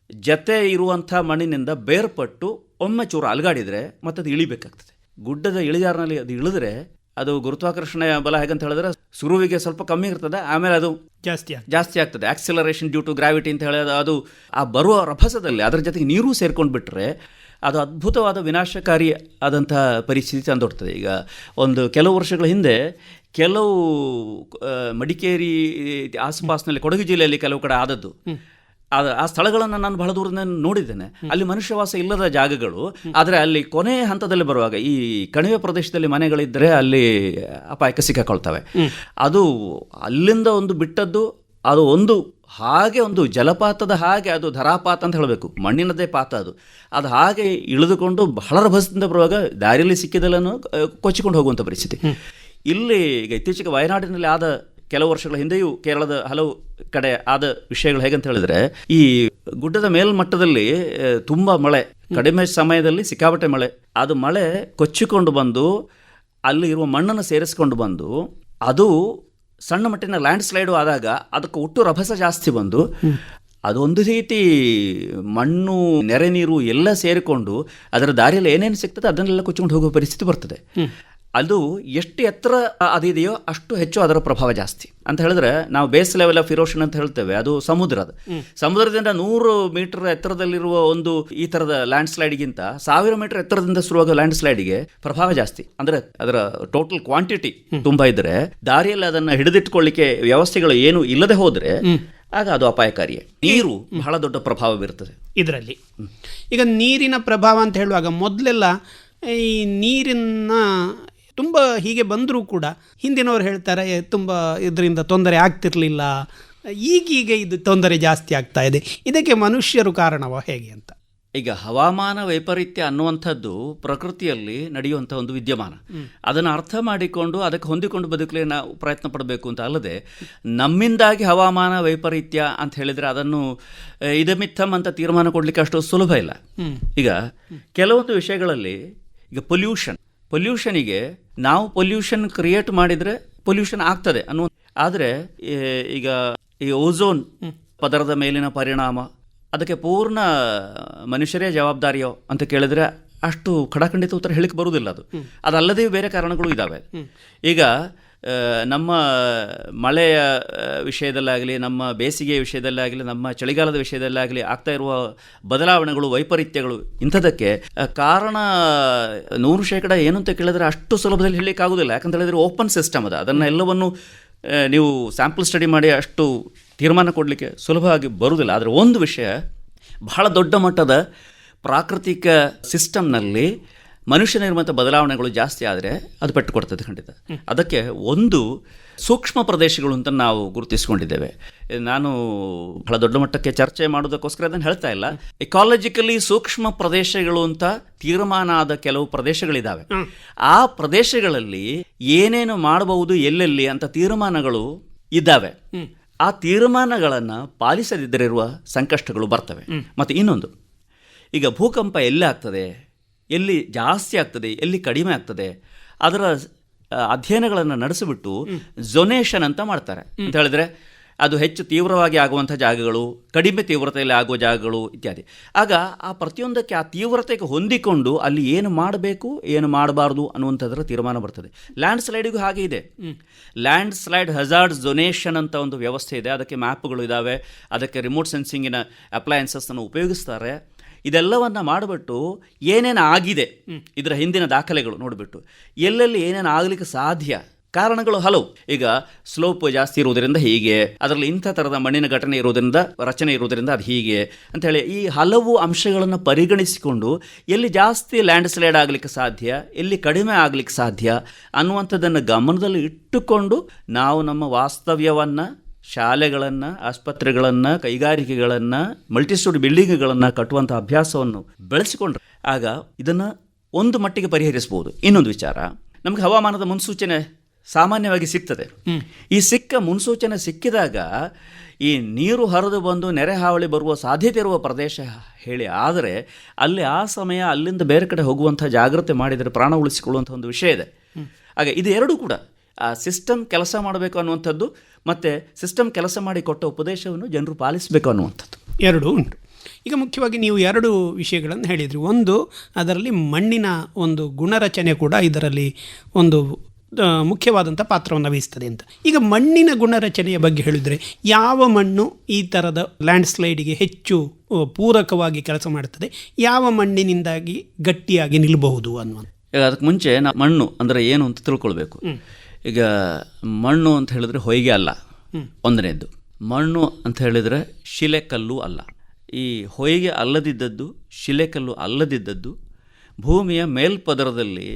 ಜತೆ ಇರುವಂಥ ಮಣ್ಣಿನಿಂದ ಬೇರ್ಪಟ್ಟು ಒಮ್ಮೆ ಚೂರು ಅಲುಗಾಡಿದರೆ ಮತ್ತೆ ಅದು ಇಳಿಬೇಕಾಗ್ತದೆ. ಗುಡ್ಡದ ಇಳಿಜಾರಿನಲ್ಲಿ ಅದು ಇಳಿದ್ರೆ ಅದು ಗುರುತ್ವಾಕರ್ಷಣೆ ಬಲ ಹೇಗಂತ ಹೇಳಿದ್ರೆ ಸುರುವಿಗೆ ಸ್ವಲ್ಪ ಕಮ್ಮಿ ಇರ್ತದೆ, ಆಮೇಲೆ ಅದು ಜಾಸ್ತಿ ಆಗ್ತದೆ. ಆಕ್ಸಿಲರೇಷನ್ ಡ್ಯೂ ಟು ಗ್ರಾವಿಟಿ ಅಂತ ಹೇಳೋದು. ಅದು ಆ ಬರುವ ರಭಸದಲ್ಲಿ ಅದರ ಜೊತೆಗೆ ನೀರು ಸೇರ್ಕೊಂಡು ಬಿಟ್ಟರೆ ಅದು ಅದ್ಭುತವಾದ ವಿನಾಶಕಾರಿ ಆದಂಥ ಪರಿಸ್ಥಿತಿ ತಂದೊಡ್ತದೆ. ಈಗ ಕೆಲವು ವರ್ಷಗಳ ಹಿಂದೆ ಕೆಲವು ಮಡಿಕೇರಿ ಆಸುಪಾಸಿನಲ್ಲಿ ಕೊಡಗು ಜಿಲ್ಲೆಯಲ್ಲಿ ಕೆಲವು ಕಡೆ ಆದದ್ದು. ಆ ಸ್ಥಳಗಳನ್ನು ನಾನು ಬಹಳ ದೂರದಿಂದ ನೋಡಿದ್ದೇನೆ. ಅಲ್ಲಿ ಮನುಷ್ಯವಾಸ ಇಲ್ಲದ ಜಾಗಗಳು, ಆದರೆ ಅಲ್ಲಿ ಕೊನೆ ಹಂತದಲ್ಲಿ ಬರುವಾಗ ಈ ಕಣಿವೆ ಪ್ರದೇಶದಲ್ಲಿ ಮನೆಗಳಿದ್ದರೆ ಅಲ್ಲಿ ಅಪಾಯಕ್ಕೆ ಸಿಕ್ಕಾಕೊಳ್ತವೆ. ಅದು ಅಲ್ಲಿಂದ ಬಿಟ್ಟದ್ದು ಅದು ಹಾಗೆ ಜಲಪಾತದ ಹಾಗೆ, ಅದು ಧರಾಪಾತ ಅಂತ ಹೇಳಬೇಕು, ಮಣ್ಣಿನದೇ ಪಾತ ಅದು ಹಾಗೆ ಇಳಿದುಕೊಂಡು ಬಹಳ ರಭಸದಿಂದ ಬರುವಾಗ ದಾರಿಯಲ್ಲಿ ಸಿಕ್ಕಿದೆಲ್ಲನೂ ಕೊಚ್ಚಿಕೊಂಡು ಹೋಗುವಂಥ ಪರಿಸ್ಥಿತಿ. ಇಲ್ಲಿ ಈಗ ಇತ್ತೀಚೆಗೆ ವಯನಾಡಿನಲ್ಲಿ ಆದ ಕೆಲವು ವರ್ಷಗಳ ಹಿಂದೆಯೂ ಕೇರಳದ ಹಲವು ಕಡೆ ಆದ ವಿಷಯಗಳು ಹೇಗಂತ ಹೇಳಿದ್ರೆ, ಈ ಗುಡ್ಡದ ಮೇಲ್ಮಟ್ಟದಲ್ಲಿ ತುಂಬ ಮಳೆ, ಕಡಿಮೆ ಸಮಯದಲ್ಲಿ ಸಿಕ್ಕಾಪಟ್ಟೆ ಮಳೆ, ಅದು ಮಳೆ ಕೊಚ್ಚಿಕೊಂಡು ಬಂದು ಅಲ್ಲಿ ಇರುವ ಮಣ್ಣನ್ನು ಸೇರಿಸ್ಕೊಂಡು ಬಂದು ಅದು ಸಣ್ಣ ಮಟ್ಟಿನ ಲ್ಯಾಂಡ್ ಸ್ಲೈಡು ಆದಾಗ ಅದಕ್ಕೆ ಒಟ್ಟು ರಭಸ ಜಾಸ್ತಿ ಬಂದು ಅದೊಂದು ರೀತಿ ಮಣ್ಣು ನೆರೆ ನೀರು ಎಲ್ಲ ಸೇರಿಕೊಂಡು ಅದರ ದಾರಿಯಲ್ಲಿ ಏನೇನು ಸಿಗ್ತದೆ ಅದನ್ನೆಲ್ಲ ಕೊಚ್ಚಿಕೊಂಡು ಹೋಗುವ ಪರಿಸ್ಥಿತಿ ಬರ್ತದೆ. ಅದು ಎಷ್ಟು ಎತ್ತರ ಅದಿದೆಯೋ ಅಷ್ಟು ಹೆಚ್ಚು ಅದರ ಪ್ರಭಾವ ಜಾಸ್ತಿ. ಅಂತ ಹೇಳಿದ್ರೆ ನಾವು ಬೇಸ್ ಲೆವೆಲ್ ಆಫ್ ಇರೋಷನ್ ಅಂತ ಹೇಳ್ತೇವೆ, ಅದು ಸಮುದ್ರದಿಂದ 100 ಮೀಟರ್ ಎತ್ತರದಲ್ಲಿರುವ ಈ ಥರದ ಲ್ಯಾಂಡ್ ಸ್ಲೈಡ್ಗಿಂತ 1000 ಮೀಟರ್ ಎತ್ತರದಿಂದ ಶುರುವಾಗ ಲ್ಯಾಂಡ್ ಸ್ಲೈಡ್ಗೆ ಪ್ರಭಾವ ಜಾಸ್ತಿ. ಅಂದರೆ ಅದರ ಟೋಟಲ್ ಕ್ವಾಂಟಿಟಿ ತುಂಬ ಇದ್ದರೆ ದಾರಿಯಲ್ಲಿ ಅದನ್ನು ಹಿಡಿದಿಟ್ಕೊಳ್ಳಿಕ್ಕೆ ವ್ಯವಸ್ಥೆಗಳು ಏನು ಇಲ್ಲದೆ ಹೋದರೆ ಆಗ ಅದು ಅಪಾಯಕಾರಿಯೇ. ನೀರು ಬಹಳ ದೊಡ್ಡ ಪ್ರಭಾವ ಬೀರ್ತದೆ ಇದರಲ್ಲಿ. ಈಗ ನೀರಿನ ಪ್ರಭಾವ ಅಂತ ಹೇಳುವಾಗ ಮೊದಲೆಲ್ಲ ಈ ನೀರಿನ ತುಂಬ ಹೀಗೆ ಬಂದರೂ ಕೂಡ ಹಿಂದಿನವರು ಹೇಳ್ತಾರೆ ತುಂಬ ಇದರಿಂದ ತೊಂದರೆ ಆಗ್ತಿರಲಿಲ್ಲ, ಈಗೀಗ ಇದು ತೊಂದರೆ ಜಾಸ್ತಿ ಆಗ್ತಾ ಇದೆ. ಇದಕ್ಕೆ ಮನುಷ್ಯರು ಕಾರಣವ ಹೇಗೆ ಅಂತ? ಈಗ ಹವಾಮಾನ ವೈಪರೀತ್ಯ ಅನ್ನುವಂಥದ್ದು ಪ್ರಕೃತಿಯಲ್ಲಿ ನಡೆಯುವಂಥ ಒಂದು ವಿದ್ಯಮಾನ. ಅದನ್ನು ಅರ್ಥ ಮಾಡಿಕೊಂಡು ಅದಕ್ಕೆ ಹೊಂದಿಕೊಂಡು ಬದುಕಲೇ ನಾವು ಪ್ರಯತ್ನ ಪಡಬೇಕು ಅಂತ ಅಲ್ಲದೆ, ನಮ್ಮಿಂದಾಗಿ ಹವಾಮಾನ ವೈಪರೀತ್ಯ ಅಂತ ಹೇಳಿದರೆ ಅದನ್ನು ಇದಮಿತ್ತಮ್ ಅಂತ ತೀರ್ಮಾನ ಕೊಡಲಿಕ್ಕೆ ಅಷ್ಟು ಸುಲಭ ಇಲ್ಲ. ಈಗ ಕೆಲವೊಂದು ವಿಷಯಗಳಲ್ಲಿ, ಈಗ ಪೊಲ್ಯೂಷನಿಗೆ ನಾವು ಪೊಲ್ಯೂಷನ್ ಕ್ರಿಯೇಟ್ ಮಾಡಿದರೆ ಪೊಲ್ಯೂಷನ್ ಆಗ್ತದೆ ಅನ್ನುವ, ಆದರೆ ಈಗ ಈ ಓಝೋನ್ ಪದರದ ಮೇಲಿನ ಪರಿಣಾಮ ಅದಕ್ಕೆ ಪೂರ್ಣ ಮನುಷ್ಯರೇ ಜವಾಬ್ದಾರಿಯೋ ಅಂತ ಕೇಳಿದರೆ ಅಷ್ಟು ಖಡಾಖಂಡಿತ ಉತ್ತರ ಹೇಳಿಕ್ಕೆ ಬರುವುದಿಲ್ಲ. ಅದಲ್ಲದೆ ಬೇರೆ ಕಾರಣಗಳು ಇದ್ದಾವೆ. ಈಗ ನಮ್ಮ ಮಳೆಯ ವಿಷಯದಲ್ಲಾಗಲಿ, ನಮ್ಮ ಬೇಸಿಗೆಯ ವಿಷಯದಲ್ಲಾಗಲಿ, ನಮ್ಮ ಚಳಿಗಾಲದ ವಿಷಯದಲ್ಲಾಗಲಿ ಆಗ್ತಾ ಇರುವ ಬದಲಾವಣೆಗಳು, ವೈಪರೀತ್ಯಗಳು, ಇಂಥದಕ್ಕೆ ಕಾರಣ 100% ಏನು ಅಂತ ಕೇಳಿದ್ರೆ ಅಷ್ಟು ಸುಲಭದಲ್ಲಿ ಹೇಳಲಿಕ್ಕಾಗೋದಿಲ್ಲ. ಯಾಕಂತ ಹೇಳಿದರೆ ಓಪನ್ ಸಿಸ್ಟಮ್ ಅದನ್ನೆಲ್ಲವನ್ನು ನೀವು ಸ್ಯಾಂಪಲ್ ಸ್ಟಡಿ ಮಾಡಿ ಅಷ್ಟು ತೀರ್ಮಾನ ಕೊಡಲಿಕ್ಕೆ ಸುಲಭವಾಗಿ ಬರುವುದಿಲ್ಲ. ಆದರೆ ಒಂದು ವಿಷಯ, ಬಹಳ ದೊಡ್ಡ ಮಟ್ಟದ ಪ್ರಾಕೃತಿಕ ಸಿಸ್ಟಮ್ನಲ್ಲಿ ಮನುಷ್ಯ ನಿರ್ಮಿತ ಬದಲಾವಣೆಗಳು ಜಾಸ್ತಿ ಆದರೆ ಅದು ಪೆಟ್ಟು ಕೊಡ್ತದೆ ಖಂಡಿತ. ಅದಕ್ಕೆ ಒಂದು ಸೂಕ್ಷ್ಮ ಪ್ರದೇಶಗಳು ಅಂತ ನಾವು ಗುರುತಿಸಿಕೊಂಡಿದ್ದೇವೆ. ನಾನು ಬಹಳ ದೊಡ್ಡ ಮಟ್ಟಕ್ಕೆ ಚರ್ಚೆ ಮಾಡೋದಕ್ಕೋಸ್ಕರ ಅದನ್ನು ಹೇಳ್ತಾ ಇಲ್ಲ. ಎಕಾಲಜಿಕಲಿ ಸೂಕ್ಷ್ಮ ಪ್ರದೇಶಗಳು ಅಂತ ತೀರ್ಮಾನ ಆದ ಕೆಲವು ಪ್ರದೇಶಗಳಿದ್ದಾವೆ. ಆ ಪ್ರದೇಶಗಳಲ್ಲಿ ಏನೇನು ಮಾಡಬಹುದು, ಎಲ್ಲೆಲ್ಲಿ ಅಂತ ತೀರ್ಮಾನಗಳು ಇದ್ದಾವೆ. ಆ ತೀರ್ಮಾನಗಳನ್ನು ಪಾಲಿಸದಿದ್ದರಿರುವ ಸಂಕಷ್ಟಗಳು ಬರ್ತವೆ. ಮತ್ತು ಇನ್ನೊಂದು, ಈಗ ಭೂಕಂಪ ಎಲ್ಲಿ ಆಗ್ತದೆ, ಎಲ್ಲಿ ಜಾಸ್ತಿ ಆಗ್ತದೆ, ಎಲ್ಲಿ ಕಡಿಮೆ ಆಗ್ತದೆ, ಅದರ ಅಧ್ಯಯನಗಳನ್ನು ನಡೆಸಿಬಿಟ್ಟು ಝೊನೇಷನ್ ಅಂತ ಮಾಡ್ತಾರೆ. ಅಂತ ಹೇಳಿದ್ರೆ ಅದು ಹೆಚ್ಚು ತೀವ್ರವಾಗಿ ಆಗುವಂಥ ಜಾಗಗಳು, ಕಡಿಮೆ ತೀವ್ರತೆಯಲ್ಲಿ ಆಗುವ ಜಾಗಗಳು ಇತ್ಯಾದಿ. ಆಗ ಆ ಪ್ರತಿಯೊಂದಕ್ಕೆ ಆ ತೀವ್ರತೆಗೆ ಹೊಂದಿಕೊಂಡು ಅಲ್ಲಿ ಏನು ಮಾಡಬೇಕು, ಏನು ಮಾಡಬಾರ್ದು ಅನ್ನುವಂಥದ್ರ ತೀರ್ಮಾನ ಬರ್ತದೆ. ಲ್ಯಾಂಡ್ ಸ್ಲೈಡಿಗೂ ಹಾಗೆ ಇದೆ. ಲ್ಯಾಂಡ್ ಸ್ಲೈಡ್ ಹಜಾರ್ಡ್ ಝೊನೇಷನ್ ಅಂತ ಒಂದು ವ್ಯವಸ್ಥೆ ಇದೆ. ಅದಕ್ಕೆ ಮ್ಯಾಪ್ಗಳು ಇದ್ದಾವೆ, ಅದಕ್ಕೆ ರಿಮೋಟ್ ಸೆನ್ಸಿಂಗಿನ ಅಪ್ಲಯನ್ಸಸ್ಸನ್ನು ಉಪಯೋಗಿಸ್ತಾರೆ. ಇದೆಲ್ಲವನ್ನು ಮಾಡಿಬಿಟ್ಟು ಏನೇನು ಆಗಿದೆ, ಇದರ ಹಿಂದಿನ ದಾಖಲೆಗಳು ನೋಡಿಬಿಟ್ಟು ಎಲ್ಲೆಲ್ಲಿ ಏನೇನು ಆಗಲಿಕ್ಕೆ ಸಾಧ್ಯ, ಕಾರಣಗಳು ಹಲವು. ಈಗ ಸ್ಲೋಪ್ ಜಾಸ್ತಿ ಇರುವುದರಿಂದ ಹೀಗೆ, ಅದರಲ್ಲಿ ಇಂಥ ಥರದ ಮಣ್ಣಿನ ಘಟನೆ ಇರುವುದರಿಂದ, ರಚನೆ ಇರುವುದರಿಂದ ಅದು ಹೀಗೆ ಅಂಥೇಳಿ ಈ ಹಲವು ಅಂಶಗಳನ್ನು ಪರಿಗಣಿಸಿಕೊಂಡು ಎಲ್ಲಿ ಜಾಸ್ತಿ ಲ್ಯಾಂಡ್ ಸ್ಲೈಡ್ ಆಗಲಿಕ್ಕೆ ಸಾಧ್ಯ, ಎಲ್ಲಿ ಕಡಿಮೆ ಆಗಲಿಕ್ಕೆ ಸಾಧ್ಯ ಅನ್ನುವಂಥದ್ದನ್ನು ಗಮನದಲ್ಲಿ ಇಟ್ಟುಕೊಂಡು ನಾವು ನಮ್ಮ ವಾಸ್ತವ್ಯವನ್ನು, ಶಾಲೆಗಳನ್ನು, ಆಸ್ಪತ್ರೆಗಳನ್ನು, ಕೈಗಾರಿಕೆಗಳನ್ನು, ಮಲ್ಟಿಸ್ಟೋರಿ ಬಿಲ್ಡಿಂಗ್ಗಳನ್ನು ಕಟ್ಟುವಂಥ ಅಭ್ಯಾಸವನ್ನು ಬೆಳೆಸಿಕೊಂಡ್ರೆ ಆಗ ಇದನ್ನು ಒಂದು ಮಟ್ಟಿಗೆ ಪರಿಹರಿಸ್ಬೋದು. ಇನ್ನೊಂದು ವಿಚಾರ, ನಮಗೆ ಹವಾಮಾನದ ಮುನ್ಸೂಚನೆ ಸಾಮಾನ್ಯವಾಗಿ ಸಿಗ್ತದೆ. ಈ ಮುನ್ಸೂಚನೆ ಸಿಕ್ಕಿದಾಗ ಈ ನೀರು ಹರಿದು ಬಂದು ನೆರೆ ಹಾವಳಿ ಬರುವ ಸಾಧ್ಯತೆ ಇರುವ ಪ್ರದೇಶ ಹೇಳಿ ಆದರೆ ಅಲ್ಲಿ ಆ ಸಮಯ ಅಲ್ಲಿಂದ ಬೇರೆ ಕಡೆ ಹೋಗುವಂಥ ಜಾಗ್ರತೆ ಮಾಡಿದರೆ ಪ್ರಾಣ ಉಳಿಸಿಕೊಳ್ಳುವಂಥ ಒಂದು ವಿಷಯ ಇದೆ. ಹಾಗೆ ಇದು ಎರಡೂ ಕೂಡ ಆ ಸಿಸ್ಟಮ್ ಕೆಲಸ ಮಾಡಬೇಕು ಅನ್ನುವಂಥದ್ದು ಮತ್ತು ಸಿಸ್ಟಮ್ ಕೆಲಸ ಮಾಡಿ ಕೊಟ್ಟ ಉಪದೇಶವನ್ನು ಜನರು ಪಾಲಿಸಬೇಕು ಅನ್ನುವಂಥದ್ದು ಎರಡೂ ಉಂಟು. ಈಗ ಮುಖ್ಯವಾಗಿ ನೀವು ಎರಡು ವಿಷಯಗಳನ್ನು ಹೇಳಿದ್ರಿ. ಒಂದು, ಅದರಲ್ಲಿ ಮಣ್ಣಿನ ಒಂದು ಗುಣರಚನೆ ಕೂಡ ಇದರಲ್ಲಿ ಒಂದು ಮುಖ್ಯವಾದಂಥ ಪಾತ್ರವನ್ನು ವಹಿಸ್ತದೆ ಅಂತ. ಈಗ ಮಣ್ಣಿನ ಗುಣರಚನೆಯ ಬಗ್ಗೆ ಹೇಳಿದರೆ ಯಾವ ಮಣ್ಣು ಈ ಥರದ ಲ್ಯಾಂಡ್ ಸ್ಲೈಡಿಗೆ ಹೆಚ್ಚು ಪೂರಕವಾಗಿ ಕೆಲಸ ಮಾಡುತ್ತದೆ, ಯಾವ ಮಣ್ಣಿನಿಂದಾಗಿ ಗಟ್ಟಿಯಾಗಿ ನಿಲ್ಲಬಹುದು ಅನ್ನುವಂಥ. ಈಗ ಅದಕ್ಕೆ ಮುಂಚೆ ಮಣ್ಣು ಅಂದರೆ ಏನು ಅಂತ ತಿಳ್ಕೊಳ್ಬೇಕು. ಈಗ ಮಣ್ಣು ಅಂತ ಹೇಳಿದ್ರೆ ಹೊಯ್ಗೆ ಅಲ್ಲ, ಒಂದನೇದ್ದು. ಮಣ್ಣು ಅಂತ ಹೇಳಿದರೆ ಶಿಲೆಕಲ್ಲು ಅಲ್ಲ. ಈ ಹೊಯ್ಗೆ ಅಲ್ಲದಿದ್ದದ್ದು, ಶಿಲೆಕಲ್ಲು ಅಲ್ಲದಿದ್ದದ್ದು, ಭೂಮಿಯ ಮೇಲ್ಪದರದಲ್ಲಿ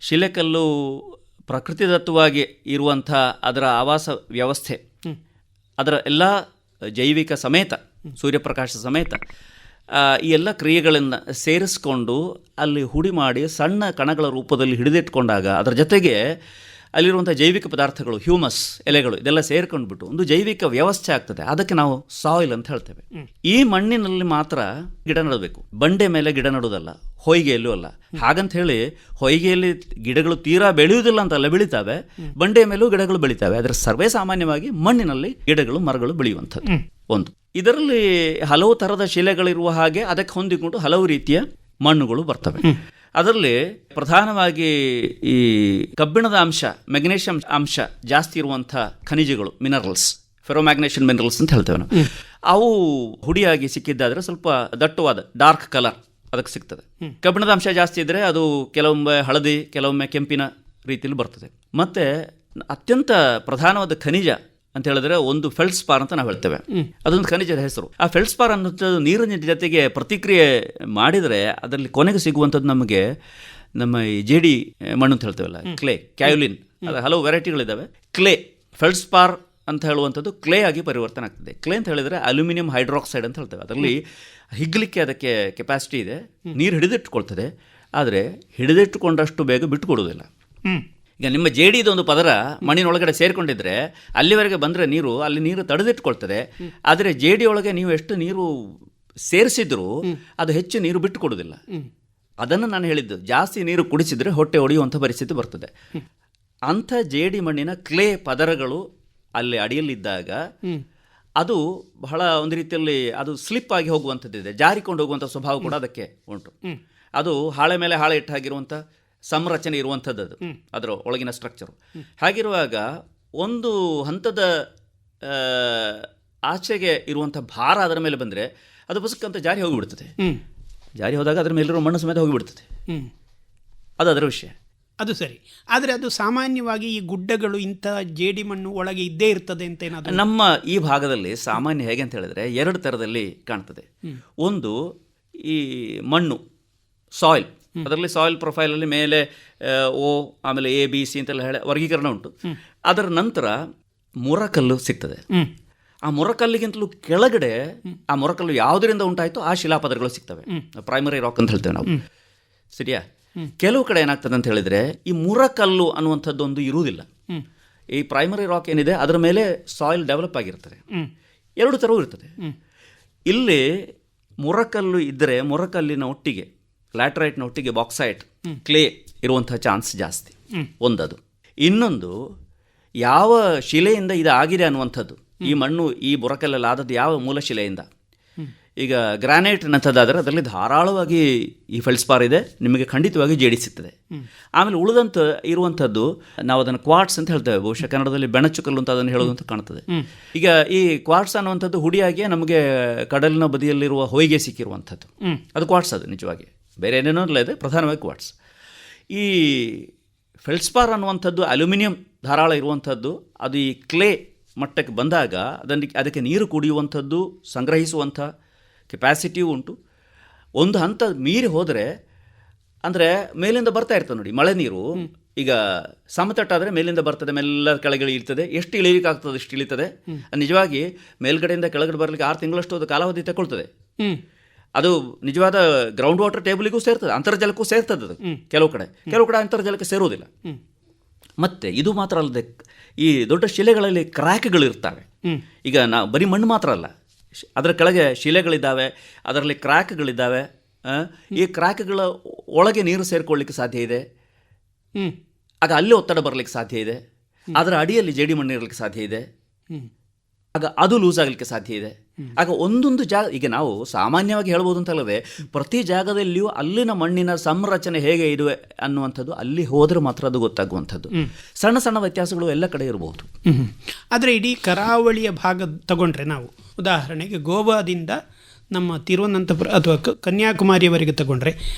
ಶಿಲೆಕಲ್ಲು ಪ್ರಕೃತಿದತ್ತವಾಗಿ ಇರುವಂಥ ಅದರ ಆವಾಸ ವ್ಯವಸ್ಥೆ, ಅದರ ಎಲ್ಲ ಜೈವಿಕ ಸಮೇತ, ಸೂರ್ಯಪ್ರಕಾಶ ಸಮೇತ ಈ ಎಲ್ಲ ಕ್ರಿಯೆಗಳನ್ನು ಸೇರಿಸ್ಕೊಂಡು ಅಲ್ಲಿ ಹುಡಿ ಮಾಡಿ ಸಣ್ಣ ಕಣಗಳ ರೂಪದಲ್ಲಿ ಹಿಡಿದಿಟ್ಕೊಂಡಾಗ ಅದರ ಜೊತೆಗೆ ಅಲ್ಲಿರುವಂಥ ಜೈವಿಕ ಪದಾರ್ಥಗಳು, ಹ್ಯೂಮಸ್, ಎಲೆಗಳು ಇದೆಲ್ಲ ಸೇರ್ಕೊಂಡ್ಬಿಟ್ಟು ಒಂದು ಜೈವಿಕ ವ್ಯವಸ್ಥೆ ಆಗ್ತದೆ. ಅದಕ್ಕೆ ನಾವು ಸಾಯಿಲ್ ಅಂತ ಹೇಳ್ತೇವೆ. ಈ ಮಣ್ಣಿನಲ್ಲಿ ಮಾತ್ರ ಗಿಡ ನೆಡಬೇಕು, ಬಂಡೆ ಮೇಲೆ ಗಿಡ ನೆಡೋದಲ್ಲ, ಹೊಯ್ಗೆಯಲ್ಲೂ ಅಲ್ಲ. ಹಾಗಂತ ಹೇಳಿ ಹೊಯ್ಗೆಯಲ್ಲಿ ಗಿಡಗಳು ತೀರಾ ಬೆಳೆಯುವುದಿಲ್ಲ ಅಂತಲ್ಲ, ಬೆಳೀತಾವೆ. ಬಂಡೆ ಮೇಲೂ ಗಿಡಗಳು ಬೆಳೀತಾವೆ. ಆದರೆ ಸರ್ವೇ ಸಾಮಾನ್ಯವಾಗಿ ಮಣ್ಣಿನಲ್ಲಿ ಗಿಡಗಳು, ಮರಗಳು ಬೆಳೆಯುವಂಥದ್ದು ಒಂದು. ಇದರಲ್ಲಿ ಹಲವು ಥರದ ಶಿಲೆಗಳಿರುವ ಹಾಗೆ ಅದಕ್ಕೆ ಹೊಂದಿಕೊಂಡು ಹಲವು ರೀತಿಯ ಮಣ್ಣುಗಳು ಬರ್ತವೆ. ಅದರಲ್ಲಿ ಪ್ರಧಾನವಾಗಿ ಈ ಕಬ್ಬಿಣದ ಅಂಶ, ಮೆಗ್ನೀಷಿಯಂ ಅಂಶ ಜಾಸ್ತಿ ಇರುವಂಥ ಖನಿಜಗಳು, ಮಿನರಲ್ಸ್, ಫೆರೋಮ್ಯಾಗ್ನೇಷಿಯನ್ ಮಿನರಲ್ಸ್ ಅಂತ ಹೇಳ್ತೇವೆ ನಾವು. ಅವು ಹುಡಿಯಾಗಿ ಸಿಕ್ಕಿದ್ದಾದರೆ ಸ್ವಲ್ಪ ದಟ್ಟವಾದ ಡಾರ್ಕ್ ಕಲರ್ ಅದಕ್ಕೆ ಸಿಗ್ತದೆ. ಕಬ್ಬಿಣದ ಅಂಶ ಜಾಸ್ತಿ ಇದ್ದರೆ ಅದು ಕೆಲವೊಮ್ಮೆ ಹಳದಿ, ಕೆಲವೊಮ್ಮೆ ಕೆಂಪಿನ ರೀತಿಯಲ್ಲಿ ಬರ್ತದೆ. ಮತ್ತು ಅತ್ಯಂತ ಪ್ರಧಾನವಾದ ಖನಿಜ ಅಂತ ಹೇಳಿದ್ರೆ ಒಂದು ಫೆಲ್ಡ್ಸ್ಪಾರ್ ಅಂತ ನಾವು ಹೇಳ್ತೇವೆ. ಅದೊಂದು ಖನಿಜದ ಹೆಸರು. ಆ ಫೆಲ್ಡ್ಸ್ಪಾರ್ ಅನ್ನೋದು ನೀರಿನ ಜೊತೆಗೆ ಪ್ರತಿಕ್ರಿಯೆ ಮಾಡಿದರೆ ಅದರಲ್ಲಿ ಕೊನೆಗೆ ಸಿಗುವಂಥದ್ದು ನಮಗೆ ನಮ್ಮ ಈ ಜೇಡಿ ಮಣ್ಣು ಅಂತ ಹೇಳ್ತೇವಲ್ಲ, ಕ್ಲೇ, ಕ್ಯಾಯುಲಿನ್, ಅದು ಹಲವು ವೆರೈಟಿಗಳಿದ್ದಾವೆ. ಕ್ಲೇ, ಫೆಲ್ಡ್ಸ್ಪಾರ್ ಅಂತ ಹೇಳುವಂಥದ್ದು ಕ್ಲೇ ಆಗಿ ಪರಿವರ್ತನೆ ಆಗ್ತದೆ. ಕ್ಲೇ ಅಂತ ಹೇಳಿದರೆ ಅಲ್ಯೂಮಿನಿಯಂ ಹೈಡ್ರಾಕ್ಸೈಡ್ ಅಂತ ಹೇಳ್ತೇವೆ. ಅದರಲ್ಲಿ ಹಿಗ್ಲಿಕ್ಕೆ ಅದಕ್ಕೆ ಕೆಪಾಸಿಟಿ ಇದೆ, ನೀರು ಹಿಡಿದಿಟ್ಟುಕೊಳ್ತದೆ. ಆದರೆ ಹಿಡಿದಿಟ್ಟುಕೊಂಡಷ್ಟು ಬೇಗ ಬಿಟ್ಟುಕೊಡೋದಿಲ್ಲ. ಈಗ ನಿಮ್ಮ ಜೇಡಿದು ಒಂದು ಪದರ ಮಣ್ಣಿನೊಳಗಡೆ ಸೇರಿಕೊಂಡಿದ್ರೆ ಅಲ್ಲಿವರೆಗೆ ಬಂದರೆ ನೀರು, ಅಲ್ಲಿ ನೀರು ತಡೆದಿಟ್ಕೊಳ್ತದೆ. ಆದರೆ ಜೇಡಿಯೊಳಗೆ ನೀವು ಎಷ್ಟು ನೀರು ಸೇರಿಸಿದ್ರೂ ಅದು ಹೆಚ್ಚು ನೀರು ಬಿಟ್ಟು ಕೊಡೋದಿಲ್ಲ. ಅದನ್ನು ನಾನು ಹೇಳಿದ್ದು, ಜಾಸ್ತಿ ನೀರು ಕುಡಿಸಿದರೆ ಹೊಟ್ಟೆ ಒಡೆಯುವಂಥ ಪರಿಸ್ಥಿತಿ ಬರ್ತದೆ. ಅಂಥ ಜೇಡಿ ಮಣ್ಣಿನ ಕ್ಲೇ ಪದರಗಳು ಅಲ್ಲಿ ಅಡಿಯಲ್ಲಿದ್ದಾಗ ಅದು ಬಹಳ ಒಂದು ರೀತಿಯಲ್ಲಿ ಅದು ಸ್ಲಿಪ್ ಆಗಿ ಹೋಗುವಂಥದ್ದಿದೆ, ಜಾರಿಕೊಂಡು ಹೋಗುವಂಥ ಸ್ವಭಾವ ಕೂಡ ಅದಕ್ಕೆ ಉಂಟು. ಅದು ಹಾಳೆ ಮೇಲೆ ಹಾಳೆ ಇಟ್ಟು ಹಾಗಿರುವಂಥ ಸಂರಚನೆ ಇರುವಂಥದ್ದು, ಅದು ಅದರ ಒಳಗಿನ ಸ್ಟ್ರಕ್ಚರು. ಹಾಗಿರುವಾಗ ಒಂದು ಹಂತದ ಆಚೆಗೆ ಇರುವಂಥ ಭಾರ ಅದರ ಮೇಲೆ ಬಂದರೆ ಅದು ಬುಸಕ್ಕಂತ ಜಾರಿ ಹೋಗಿಬಿಡ್ತದೆ. ಜಾರಿ ಹೋದಾಗ ಅದರ ಮೇಲಿರೋ ಮಣ್ಣು ಸಮೇತ ಹೋಗಿಬಿಡ್ತದೆ. ಅದು ಅದರ ವಿಷಯ. ಅದು ಸರಿ. ಆದರೆ ಅದು ಸಾಮಾನ್ಯವಾಗಿ ಈ ಗುಡ್ಡಗಳು ಇಂಥ ಜೇಡಿಮಣ್ಣು ಒಳಗೆ ಇದ್ದೇ ಇರ್ತದೆ ಅಂತ ಏನಾದರೂ? ನಮ್ಮ ಈ ಭಾಗದಲ್ಲಿ ಸಾಮಾನ್ಯ ಹೇಗೆ ಅಂತ ಹೇಳಿದ್ರೆ 2 ಥರದಲ್ಲಿ ಕಾಣ್ತದೆ. ಒಂದು ಈ ಮಣ್ಣು ಸಾಯಿಲ್, ಅದರಲ್ಲಿ ಸಾಯಿಲ್ ಪ್ರೊಫೈಲಲ್ಲಿ ಮೇಲೆ ಓ ಆಮೇಲೆ ABC ಅಂತೆಲ್ಲ ಹೇಳಿ ವರ್ಗೀಕರಣ ಉಂಟು. ಅದರ ನಂತರ ಮುರಕಲ್ಲು ಸಿಗ್ತದೆ. ಆ ಮುರಕಲ್ಲಿಗಿಂತಲೂ ಕೆಳಗಡೆ ಆ ಮುರಕಲ್ಲು ಯಾವುದರಿಂದ ಉಂಟಾಯಿತು ಆ ಶಿಲಾಪದರಗಳು ಸಿಗ್ತವೆ, ಪ್ರೈಮರಿ ರಾಕ್ ಅಂತ ಹೇಳ್ತೇವೆ ನಾವು. ಸರಿಯಾ? ಕೆಲವು ಕಡೆ ಏನಾಗ್ತದೆ ಅಂತ ಹೇಳಿದರೆ ಈ ಮುರಕಲ್ಲು ಅನ್ನುವಂಥದ್ದು ಒಂದು ಇರುವುದಿಲ್ಲ. ಈ ಪ್ರೈಮರಿ ರಾಕ್ ಏನಿದೆ ಅದರ ಮೇಲೆ ಸಾಯಿಲ್ ಡೆವಲಪ್ ಆಗಿರ್ತದೆ. 2 ಥರವೂ ಇರ್ತದೆ. ಇಲ್ಲಿ ಮುರಕಲ್ಲು ಇದ್ದರೆ ಮುರಕಲ್ಲಿನ ಒಟ್ಟಿಗೆ ಲ್ಯಾಟ್ರೈಟ್ನ ಒಟ್ಟಿಗೆ ಬಾಕ್ಸೈಟ್ ಕ್ಲೇ ಇರುವಂಥ ಚಾನ್ಸ್ ಜಾಸ್ತಿ, ಒಂದದು. ಇನ್ನೊಂದು ಯಾವ ಶಿಲೆಯಿಂದ ಇದು ಆಗಿದೆ ಅನ್ನುವಂಥದ್ದು. ಈ ಮಣ್ಣು ಈ ಮುರಕಲ್ಲಲ್ಲಿ ಆದದ್ದು ಯಾವ ಮೂಲ ಶಿಲೆಯಿಂದ. ಈಗ ಗ್ರಾನೈಟ್ ನಂಥದ್ದಾದರೆ ಅದರಲ್ಲಿ ಧಾರಾಳವಾಗಿ ಈ ಫೆಲ್ಸ್ಪಾರ್ ಇದೆ, ನಿಮಗೆ ಖಂಡಿತವಾಗಿ ಜೇಡಿ ಸಿಗ್ತದೆ. ಆಮೇಲೆ ಉಳಿದಂಥ ಇರುವಂಥದ್ದು ನಾವು ಅದನ್ನು ಕ್ವಾರ್ಟ್ಸ್ ಅಂತ ಹೇಳ್ತೇವೆ, ಬಹುಶಃ ಕನ್ನಡದಲ್ಲಿ ಬೆಣಚು ಕಲ್ಲು ಅಂತ ಅದನ್ನು ಹೇಳೋದು ಅಂತ ಕಾಣ್ತದೆ. ಈಗ ಈ ಕ್ವಾರ್ಟ್ಸ್ ಅನ್ನುವಂಥದ್ದು ಹುಡಿಯಾಗಿ ನಮಗೆ ಕಡಲಿನ ಬದಿಯಲ್ಲಿರುವ ಹೊಯ್ಗೆ ಸಿಕ್ಕಿರುವಂಥದ್ದು, ಅದು ಕ್ವಾರ್ಟ್ಸ್. ಅದು ನಿಜವಾಗಿ ಬೇರೆ ಏನೇನೋ ಇದೆ, ಪ್ರಧಾನವಾಗಿ ಕ್ವಾರ್ಟ್ಸ್. ಈ ಫೆಲ್ಸ್ಪಾರ್ ಅನ್ನುವಂಥದ್ದು ಅಲ್ಯೂಮಿನಿಯಂ ಧಾರಾಳ ಇರುವಂಥದ್ದು. ಅದು ಈ ಕ್ಲೇ ಮಟ್ಟಕ್ಕೆ ಬಂದಾಗ ಅದಕ್ಕೆ ನೀರು ಕುಡಿಯುವಂಥದ್ದು, ಸಂಗ್ರಹಿಸುವಂಥ ಕೆಪ್ಯಾಸಿಟಿಯೂ ಉಂಟು. ಒಂದು ಹಂತ ಮೀರಿ ಹೋದರೆ ಅಂದರೆ ಮೇಲಿಂದ ಬರ್ತಾ ಇರ್ತದೆ ನೋಡಿ ಮಳೆ ನೀರು. ಈಗ ಸಮತಟ್ಟಾದರೆ ಮೇಲಿಂದ ಬರ್ತದೆ, ಮೆಲ್ಲ ಕೆಳಗೆ ಇಳಿತದೆ. ಎಷ್ಟು ಇಳಿಲಿಕ್ಕಾಗ್ತದೆ ಇಷ್ಟು ಇಳಿತದೆ. ನಿಜವಾಗಿ ಮೇಲ್ಗಡೆಯಿಂದ ಕೆಳಗಡೆ ಬರಲಿಕ್ಕೆ 6 ತಿಂಗಳಷ್ಟು ಅದು ಕಾಲಾವಧಿ ತಗೊಳ್ತದೆ. ಅದು ನಿಜವಾದ ಗ್ರೌಂಡ್ ವಾಟರ್ ಟೇಬಲಿಗೂ ಸೇರ್ತದೆ, ಅಂತರ್ಜಲಕ್ಕೂ ಸೇರ್ತದೆ ಅದು. ಕೆಲವು ಕಡೆ ಅಂತರ್ಜಲಕ್ಕೆ ಸೇರೋದಿಲ್ಲ. ಮತ್ತು ಇದು ಮಾತ್ರ ಅಲ್ಲದೆ ಈ ದೊಡ್ಡ ಶಿಲೆಗಳಲ್ಲಿ ಕ್ರ್ಯಾಕ್ಗಳಿರ್ತವೆ. ಈಗ ಬರೀ ಮಣ್ಣು ಮಾತ್ರ ಅಲ್ಲ, ಅದರ ಕೆಳಗೆ ಶಿಲೆಗಳಿದ್ದಾವೆ, ಅದರಲ್ಲಿ ಕ್ರ್ಯಾಕ್ಗಳಿದ್ದಾವೆ. ಈ ಕ್ರ್ಯಾಕ್ಗಳ ಒಳಗೆ ನೀರು ಸೇರಿಕೊಳ್ಳಿಕ್ಕೆ ಸಾಧ್ಯ ಇದೆ. ಆಗ ಅಲ್ಲಿ ಒತ್ತಡ ಬರಲಿಕ್ಕೆ ಸಾಧ್ಯ ಇದೆ. ಅದರ ಅಡಿಯಲ್ಲಿ ಜೇಡಿ ಮಣ್ಣು ಇರಲಿಕ್ಕೆ ಸಾಧ್ಯ ಇದೆ. ಆಗ ಅದು ಲೂಸ್ ಆಗಲಿಕ್ಕೆ ಸಾಧ್ಯ ಇದೆ. ಆಗ ಒಂದೊಂದು ಜಾಗ, ಈಗ ನಾವು ಸಾಮಾನ್ಯವಾಗಿ ಹೇಳ್ಬೋದು ಅಂತ ಅಲ್ಲದೆ ಪ್ರತಿ ಜಾಗದಲ್ಲಿಯೂ ಅಲ್ಲಿನ ಮಣ್ಣಿನ ಸಂರಚನೆ ಹೇಗೆ ಇದೆ ಅನ್ನುವಂಥದ್ದು ಅಲ್ಲಿ ಹೋದರೆ ಮಾತ್ರ ಅದು ಗೊತ್ತಾಗುವಂಥದ್ದು. ಸಣ್ಣ ಸಣ್ಣ ವ್ಯತ್ಯಾಸಗಳು ಎಲ್ಲ ಕಡೆ ಇರಬಹುದು. ಆದರೆ ಇಡೀ ಕರಾವಳಿಯ ಭಾಗ ತಗೊಂಡ್ರೆ ನಾವು ಉದಾಹರಣೆಗೆ ಗೋವಾದಿಂದ ನಮ್ಮ ತಿರುವನಂತಪುರ ಅಥವಾ ಕನ್ಯಾಕುಮಾರಿಯವರೆಗೆ ತಗೊಂಡ್ರೆ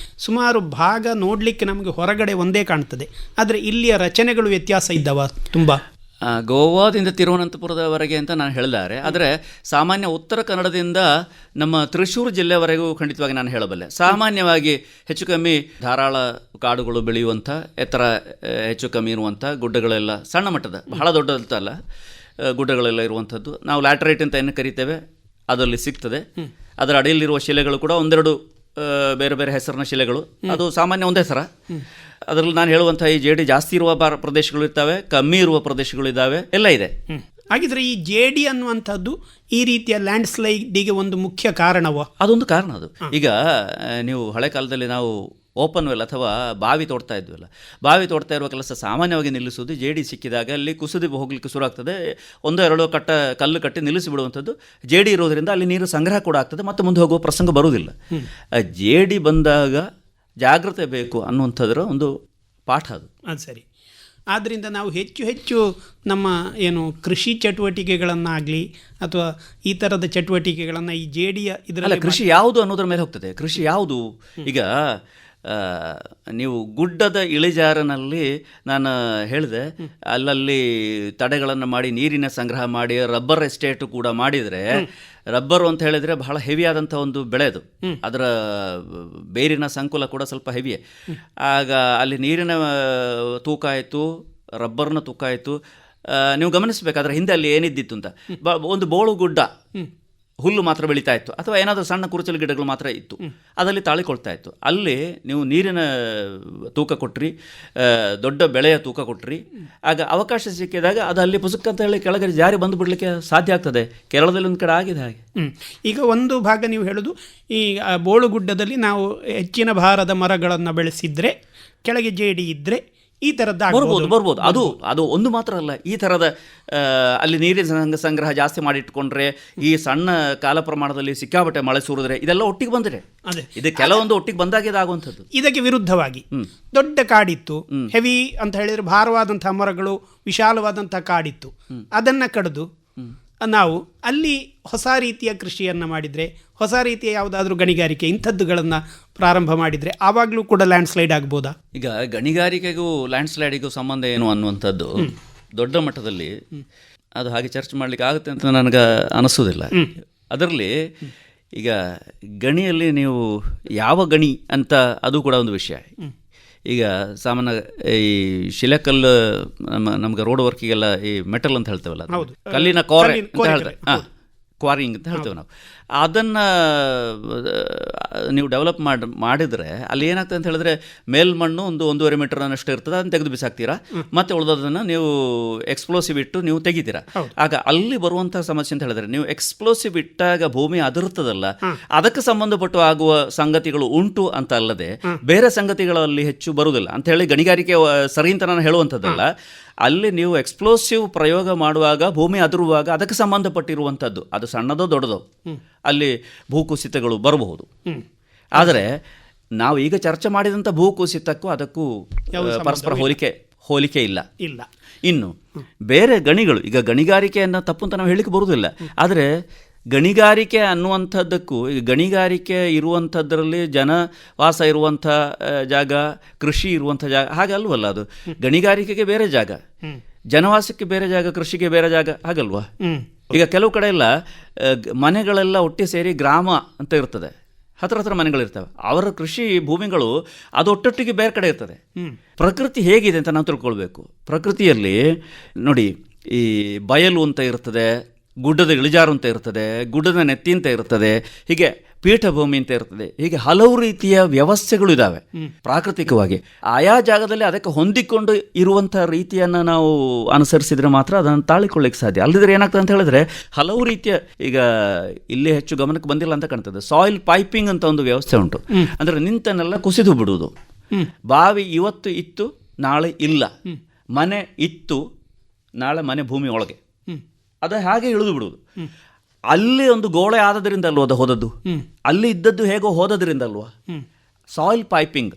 ಸುಮಾರು ಭಾಗ ನೋಡಲಿಕ್ಕೆ ನಮಗೆ ಹೊರಗಡೆ ಒಂದೇ ಕಾಣ್ತದೆ. ಆದರೆ ಇಲ್ಲಿಯ ರಚನೆಗಳು ವ್ಯತ್ಯಾಸ ಇದ್ದಾವ ತುಂಬ. ಗೋವಾದಿಂದ ತಿರುವನಂತಪುರದವರೆಗೆ ಅಂತ ನಾನು ಹೇಳಿದ್ದಾರೆ. ಆದರೆ ಸಾಮಾನ್ಯ ಉತ್ತರ ಕನ್ನಡದಿಂದ ನಮ್ಮ ತ್ರಿಶೂರು ಜಿಲ್ಲೆವರೆಗೂ ಖಂಡಿತವಾಗಿ ನಾನು ಹೇಳಬಲ್ಲೆ. ಸಾಮಾನ್ಯವಾಗಿ ಹೆಚ್ಚು ಕಮ್ಮಿ ಧಾರಾಳ ಕಾಡುಗಳು ಬೆಳೆಯುವಂಥ, ಎತ್ತರ ಹೆಚ್ಚು ಕಮ್ಮಿ ಇರುವಂಥ ಗುಡ್ಡಗಳೆಲ್ಲ, ಸಣ್ಣ ಮಟ್ಟದ ಬಹಳ ದೊಡ್ಡದಲ್ಲ ಗುಡ್ಡಗಳೆಲ್ಲ ಇರುವಂಥದ್ದು ನಾವು ಲ್ಯಾಟರೈಟ್ ಅಂತ ಏನು ಕರಿತೇವೆ ಅದರಲ್ಲಿ ಸಿಗ್ತದೆ. ಅದರ ಅಡಿಯಲ್ಲಿರುವ ಶಿಲೆಗಳು ಕೂಡ ಒಂದೆರಡು ಬೇರೆ ಬೇರೆ ಹೆಸರಿನ ಶಿಲೆಗಳು, ಅದು ಸಾಮಾನ್ಯ ಒಂದೇ ಥರ. ಅದರಲ್ಲಿ ನಾನು ಹೇಳುವಂಥ ಈ ಜೇಡಿ ಜಾಸ್ತಿ ಇರುವ ಪ್ರದೇಶಗಳು ಇರ್ತವೆ, ಕಮ್ಮಿ ಇರುವ ಪ್ರದೇಶಗಳು ಇದ್ದಾವೆ, ಎಲ್ಲ ಇದೆ. ಹಾಗಿದ್ರೆ ಈ ಜೇಡಿ ಅನ್ನುವಂಥದ್ದು ಈ ರೀತಿಯ ಲ್ಯಾಂಡ್ ಸ್ಲೈಡಿಗೆ ಒಂದು ಮುಖ್ಯ ಕಾರಣವೋ? ಅದೊಂದು ಕಾರಣ. ಅದು ಈಗ ನೀವು ಹಳೆ ಕಾಲದಲ್ಲಿ ನಾವು ಓಪನ್ ವೆಲ್ ಅಥವಾ ಬಾವಿ ತೋಡ್ತಾ ಇದ್ವಲ್ಲ, ಬಾವಿ ತೋಡ್ತಾ ಇರುವ ಕೆಲಸ ಸಾಮಾನ್ಯವಾಗಿ ನಿಲ್ಲಿಸುವುದು ಜೇಡಿ ಸಿಕ್ಕಿದಾಗ ಅಲ್ಲಿ ಕುಸಿದು ಹೋಗಲಿಕ್ಕೆ ಶುರು ಆಗ್ತದೆ. 1-2 ಕಲ್ಲು ಕಟ್ಟಿ ನಿಲ್ಲಿಸಿ ಬಿಡುವಂಥದ್ದು. ಜೇಡಿ ಇರೋದರಿಂದ ಅಲ್ಲಿ ನೀರು ಸಂಗ್ರಹ ಕೂಡ ಆಗ್ತದೆ, ಮತ್ತು ಮುಂದೆ ಹೋಗುವ ಪ್ರಸಂಗ ಬರುವುದಿಲ್ಲ. ಜೇಡಿ ಬಂದಾಗ ಜಾಗ್ರತೆ ಬೇಕು ಅನ್ನುವಂಥದ್ರ ಒಂದು ಪಾಠ ಅದು. ಅದು ಸರಿ. ಆದ್ದರಿಂದ ನಾವು ಹೆಚ್ಚು ನಮ್ಮ ಏನು ಕೃಷಿ ಚಟುವಟಿಕೆಗಳನ್ನಾಗಲಿ ಅಥವಾ ಈ ಥರದ ಚಟುವಟಿಕೆಗಳನ್ನು ಈ ಜೇಡಿಯ ಇದರಲ್ಲಿ ಕೃಷಿ ಯಾವುದು ಅನ್ನೋದ್ರ ಮೇಲೆ ಹೋಗ್ತದೆ. ಕೃಷಿ ಯಾವುದು? ಈಗ ನೀವು ಗುಡ್ಡದ ಇಳಿಜಾರಿನಲ್ಲಿ ನಾನು ಹೇಳಿದೆ, ಅಲ್ಲಲ್ಲಿ ತಡೆಗಳನ್ನು ಮಾಡಿ ನೀರಿನ ಸಂಗ್ರಹ ಮಾಡಿ ರಬ್ಬರ್ ಎಸ್ಟೇಟು ಕೂಡ ಮಾಡಿದರೆ, ರಬ್ಬರು ಅಂತ ಹೇಳಿದರೆ ಬಹಳ ಹೆವಿಯಾದಂಥ ಒಂದು ಬೆಳೆ ಅದು. ಅದರ ಬೇರಿನ ಸಂಕುಲ ಕೂಡ ಸ್ವಲ್ಪ ಹೆವಿಯೇ. ಆಗ ಅಲ್ಲಿ ನೀರಿನ ತೂಕ ಆಯಿತು, ರಬ್ಬರ್ನ ತೂಕ ಆಯಿತು. ನೀವು ಗಮನಿಸಬೇಕಾದ್ರೆ ಹಿಂದೆ ಅಲ್ಲಿ ಏನಿದ್ದಿತ್ತು ಅಂತ, ಒಂದು ಬೋಳು ಗುಡ್ಡ, ಹುಲ್ಲು ಮಾತ್ರ ಬೆಳೀತಾ ಇತ್ತು, ಅಥವಾ ಏನಾದರೂ ಸಣ್ಣ ಕುರುಚಲು ಗಿಡಗಳು ಮಾತ್ರ ಇತ್ತು, ಅದರಲ್ಲಿ ತಾಳಿಕೊಳ್ತಾ ಇತ್ತು. ಅಲ್ಲಿ ನೀವು ನೀರಿನ ತೂಕ ಕೊಟ್ರಿ, ದೊಡ್ಡ ಬೆಳೆಯ ತೂಕ ಕೊಟ್ರಿ, ಆಗ ಅವಕಾಶ ಸಿಕ್ಕಿದಾಗ ಅದು ಅಲ್ಲಿ ಪುಸ್ತಕ ಅಂತ ಹೇಳಿ ಕೆಳಗಡೆ ಜಾರಿ ಬಂದು ಬಿಡಲಿಕ್ಕೆ ಸಾಧ್ಯ ಆಗ್ತದೆ. ಕೇರಳದಲ್ಲಿ ಒಂದು ಕಡೆ ಆಗಿದೆ ಹಾಗೆ. ಈಗ ಒಂದು ಭಾಗ ನೀವು ಹೇಳೋದು ಈ ಬೋಳುಗುಡ್ಡದಲ್ಲಿ ನಾವು ಹೆಚ್ಚಿನ ಭಾರದ ಮರಗಳನ್ನು ಬೆಳೆಸಿದರೆ, ಕೆಳಗೆ ಜೇಡಿ ಇದ್ದರೆ ಈ ಥರದ್ದು ಬರ್ಬೋದು. ಅದು ಒಂದು ಮಾತ್ರ ಅಲ್ಲ, ಈ ಥರದ ಅಲ್ಲಿ ನೀರಿನ ಸಂಗ್ರಹ ಜಾಸ್ತಿ ಮಾಡಿಟ್ಕೊಂಡ್ರೆ, ಈ ಸಣ್ಣ ಕಾಲ ಪ್ರಮಾಣದಲ್ಲಿ ಸಿಕ್ಕಾಪಟ್ಟೆ ಮಳೆ ಸುರಿದ್ರೆ, ಇದೆಲ್ಲ ಒಟ್ಟಿಗೆ ಬಂದರೆ ಇದು ಕೆಲವೊಂದು ಒಟ್ಟಿಗೆ ಬಂದಾಗ ಇದಾಗುವಂಥದ್ದು. ಇದಕ್ಕೆ ವಿರುದ್ಧವಾಗಿ ದೊಡ್ಡ ಕಾಡಿತ್ತು, ಹೆವಿ ಅಂತ ಹೇಳಿದರೆ ಭಾರವಾದಂತಹ ಮರಗಳು, ವಿಶಾಲವಾದಂತಹ ಕಾಡಿತ್ತು, ಅದನ್ನು ಕಡಿದು ನಾವು ಅಲ್ಲಿ ಹೊಸ ರೀತಿಯ ಕೃಷಿಯನ್ನು ಮಾಡಿದರೆ, ಹೊಸ ರೀತಿಯ ಯಾವುದಾದ್ರೂ ಗಣಿಗಾರಿಕೆ ಇಂಥದ್ದುಗಳನ್ನು ಪ್ರಾರಂಭ ಮಾಡಿದರೆ ಆವಾಗಲೂ ಕೂಡ ಲ್ಯಾಂಡ್ಸ್ಲೈಡ್ ಆಗ್ಬೋದಾ? ಈಗ ಗಣಿಗಾರಿಕೆಗೂ ಲ್ಯಾಂಡ್ಸ್ಲೈಡಿಗೂ ಸಂಬಂಧ ಏನು ಅನ್ನುವಂಥದ್ದು ದೊಡ್ಡ ಮಟ್ಟದಲ್ಲಿ ಅದು ಹಾಗೆ ಚರ್ಚೆ ಮಾಡಲಿಕ್ಕೆ ಆಗುತ್ತೆ ಅಂತ ನನಗೆ ಅನಿಸೋದಿಲ್ಲ. ಅದರಲ್ಲಿ ಈಗ ಗಣಿಯಲ್ಲಿ ನೀವು ಯಾವ ಗಣಿ ಅಂತ ಅದು ಕೂಡ ಒಂದು ವಿಷಯ. ಈಗ ಸಾಮಾನ್ಯ ಈ ಶಿಲೆಕಲ್ಲು ನಮ್ಗೆ ರೋಡ್ ವರ್ಕಿಗೆಲ್ಲ ಈ ಮೆಟಲ್ ಅಂತ ಹೇಳ್ತೇವಲ್ಲ, ಕಲ್ಲಿನ ಕೋರೆ ಅಂತ ಹೇಳ್ತೇವೆ, ಕ್ವಾರಿಂಗ್ ಅಂತ ಹೇಳ್ತೇವೆ ನಾವು. ಅದನ್ನು ನೀವು ಡೆವಲಪ್ ಮಾಡಿದರೆ ಅಲ್ಲಿ ಏನಾಗ್ತದೆ ಅಂತ ಹೇಳಿದ್ರೆ ಮೇಲ್ಮಣ್ಣು 1-1.5 ಮೀಟರ್ ಅನ್ನಷ್ಟು ಇರ್ತದೆ, ಅದನ್ನು ತೆಗೆದು ಬಿಸಾಕ್ತೀರಾ, ಮತ್ತೆ ಉಳಿದೋದನ್ನು ನೀವು ಎಕ್ಸ್ಪ್ಲೋಸಿವ್ ಇಟ್ಟು ನೀವು ತೆಗಿತೀರಾ. ಆಗ ಅಲ್ಲಿ ಬರುವಂಥ ಸಮಸ್ಯೆ ಅಂತ ಹೇಳಿದ್ರೆ, ನೀವು ಎಕ್ಸ್ಪ್ಲೋಸಿವ್ ಇಟ್ಟಾಗ ಭೂಮಿ ಅದಿರ್ತದಲ್ಲ, ಅದಕ್ಕೆ ಸಂಬಂಧಪಟ್ಟು ಆಗುವ ಸಂಗತಿಗಳು ಉಂಟು ಅಂತ ಅಲ್ಲದೆ ಬೇರೆ ಸಂಗತಿಗಳು ಅಲ್ಲಿ ಹೆಚ್ಚು ಬರುವುದಿಲ್ಲ ಅಂತ ಹೇಳಿ ಗಣಿಗಾರಿಕೆ ಸರಿ ಅಂತ ನಾನು ಹೇಳುವಂಥದ್ದಲ್ಲ. ಅಲ್ಲಿ ನೀವು ಎಕ್ಸ್ಪ್ಲೋಸಿವ್ ಪ್ರಯೋಗ ಮಾಡುವಾಗ ಭೂಮಿ ಅದಿರುವಾಗ ಅದಕ್ಕೆ ಸಂಬಂಧಪಟ್ಟಿರುವಂಥದ್ದು, ಅದು ಸಣ್ಣದೋ ದೊಡ್ಡದೋ, ಅಲ್ಲಿ ಭೂಕುಸಿತಗಳು ಬರಬಹುದು. ಆದರೆ ನಾವು ಈಗ ಚರ್ಚೆ ಮಾಡಿದಂಥ ಭೂಕುಸಿತಕ್ಕೂ ಅದಕ್ಕೂ ಪರಸ್ಪರ ಹೋಲಿಕೆ ಇಲ್ಲ. ಇನ್ನು ಬೇರೆ ಗಣಿಗಳು, ಈಗ ಗಣಿಗಾರಿಕೆಯನ್ನು ತಪ್ಪು ಅಂತ ನಾವು ಹೇಳಿಕ್ಕೆ ಬರುವುದಿಲ್ಲ, ಆದರೆ ಗಣಿಗಾರಿಕೆ ಅನ್ನುವಂಥದ್ದಕ್ಕೂ ಈಗ ಗಣಿಗಾರಿಕೆ ಇರುವಂಥದ್ರಲ್ಲಿ ಜನವಾಸ ಇರುವಂಥ ಜಾಗ, ಕೃಷಿ ಇರುವಂಥ ಜಾಗ ಹಾಗಲ್ವಲ್ಲ. ಅದು ಗಣಿಗಾರಿಕೆಗೆ ಬೇರೆ ಜಾಗ, ಜನವಾಸಕ್ಕೆ ಬೇರೆ ಜಾಗ, ಕೃಷಿಗೆ ಬೇರೆ ಜಾಗ ಹಾಗಲ್ವಾ. ಈಗ ಕೆಲವು ಕಡೆ ಎಲ್ಲ ಮನೆಗಳೆಲ್ಲ ಒಟ್ಟಿ ಸೇರಿ ಗ್ರಾಮ ಅಂತ ಇರ್ತದೆ, ಹತ್ರ ಮನೆಗಳಿರ್ತವೆ, ಅವರ ಕೃಷಿ ಭೂಮಿಗಳು ಅದು ಒಟ್ಟೊಟ್ಟಿಗೆ ಬೇರೆ ಕಡೆ ಇರ್ತದೆ. ಪ್ರಕೃತಿ ಹೇಗಿದೆ ಅಂತ ನಾವು ತಿಳ್ಕೊಳ್ಬೇಕು. ಪ್ರಕೃತಿಯಲ್ಲಿ ನೋಡಿ, ಈ ಬಯಲು ಅಂತ ಇರ್ತದೆ, ಗುಡ್ಡದ ಇಳಿಜಾರು ಅಂತ ಇರ್ತದೆ, ಗುಡ್ಡದ ನೆತ್ತಿ ಅಂತ ಇರ್ತದೆ, ಹೀಗೆ ಪೀಠಭೂಮಿ ಅಂತ ಇರ್ತದೆ, ಹೀಗೆ ಹಲವು ರೀತಿಯ ವ್ಯವಸ್ಥೆಗಳು ಇದ್ದಾವೆ ಪ್ರಾಕೃತಿಕವಾಗಿ. ಆಯಾ ಜಾಗದಲ್ಲಿ ಅದಕ್ಕೆ ಹೊಂದಿಕೊಂಡು ಇರುವಂಥ ರೀತಿಯನ್ನು ನಾವು ಅನುಸರಿಸಿದರೆ ಮಾತ್ರ ಅದನ್ನು ತಾಳಿಕೊಳ್ಳಿಕ್ಕೆ ಸಾಧ್ಯ. ಅಲ್ಲದಿದ್ರೆ ಏನಾಗ್ತದೆ ಅಂತ ಹೇಳಿದ್ರೆ ಹಲವು ರೀತಿಯ, ಈಗ ಇಲ್ಲಿ ಹೆಚ್ಚು ಗಮನಕ್ಕೆ ಬಂದಿಲ್ಲ ಅಂತ ಕಾಣ್ತದೆ, ಸಾಯಿಲ್ ಪೈಪಿಂಗ್ ಅಂತ ಒಂದು ವ್ಯವಸ್ಥೆ ಉಂಟು. ಅಂದರೆ ನಿಂತನ್ನೆಲ್ಲ ಕುಸಿದು ಬಿಡುವುದು. ಬಾವಿ ಇವತ್ತು ಇತ್ತು, ನಾಳೆ ಇಲ್ಲ, ಮನೆ ಇತ್ತು, ನಾಳೆ ಮನೆ ಭೂಮಿ ಒಳಗೆ, ಅದು ಹಾಗೆ ಇಳಿದು ಬಿಡುವುದು. ಅಲ್ಲಿ ಒಂದು ಗೋಳೆ ಆದದ್ರಿಂದ ಅಲ್ವ ಅದು ಹೋದದ್ದು, ಅಲ್ಲಿ ಇದ್ದದ್ದು ಹೇಗೋ ಹೋದದ್ರಿಂದ ಅಲ್ವಾ. ಸಾಯಿಲ್ ಪೈಪಿಂಗ್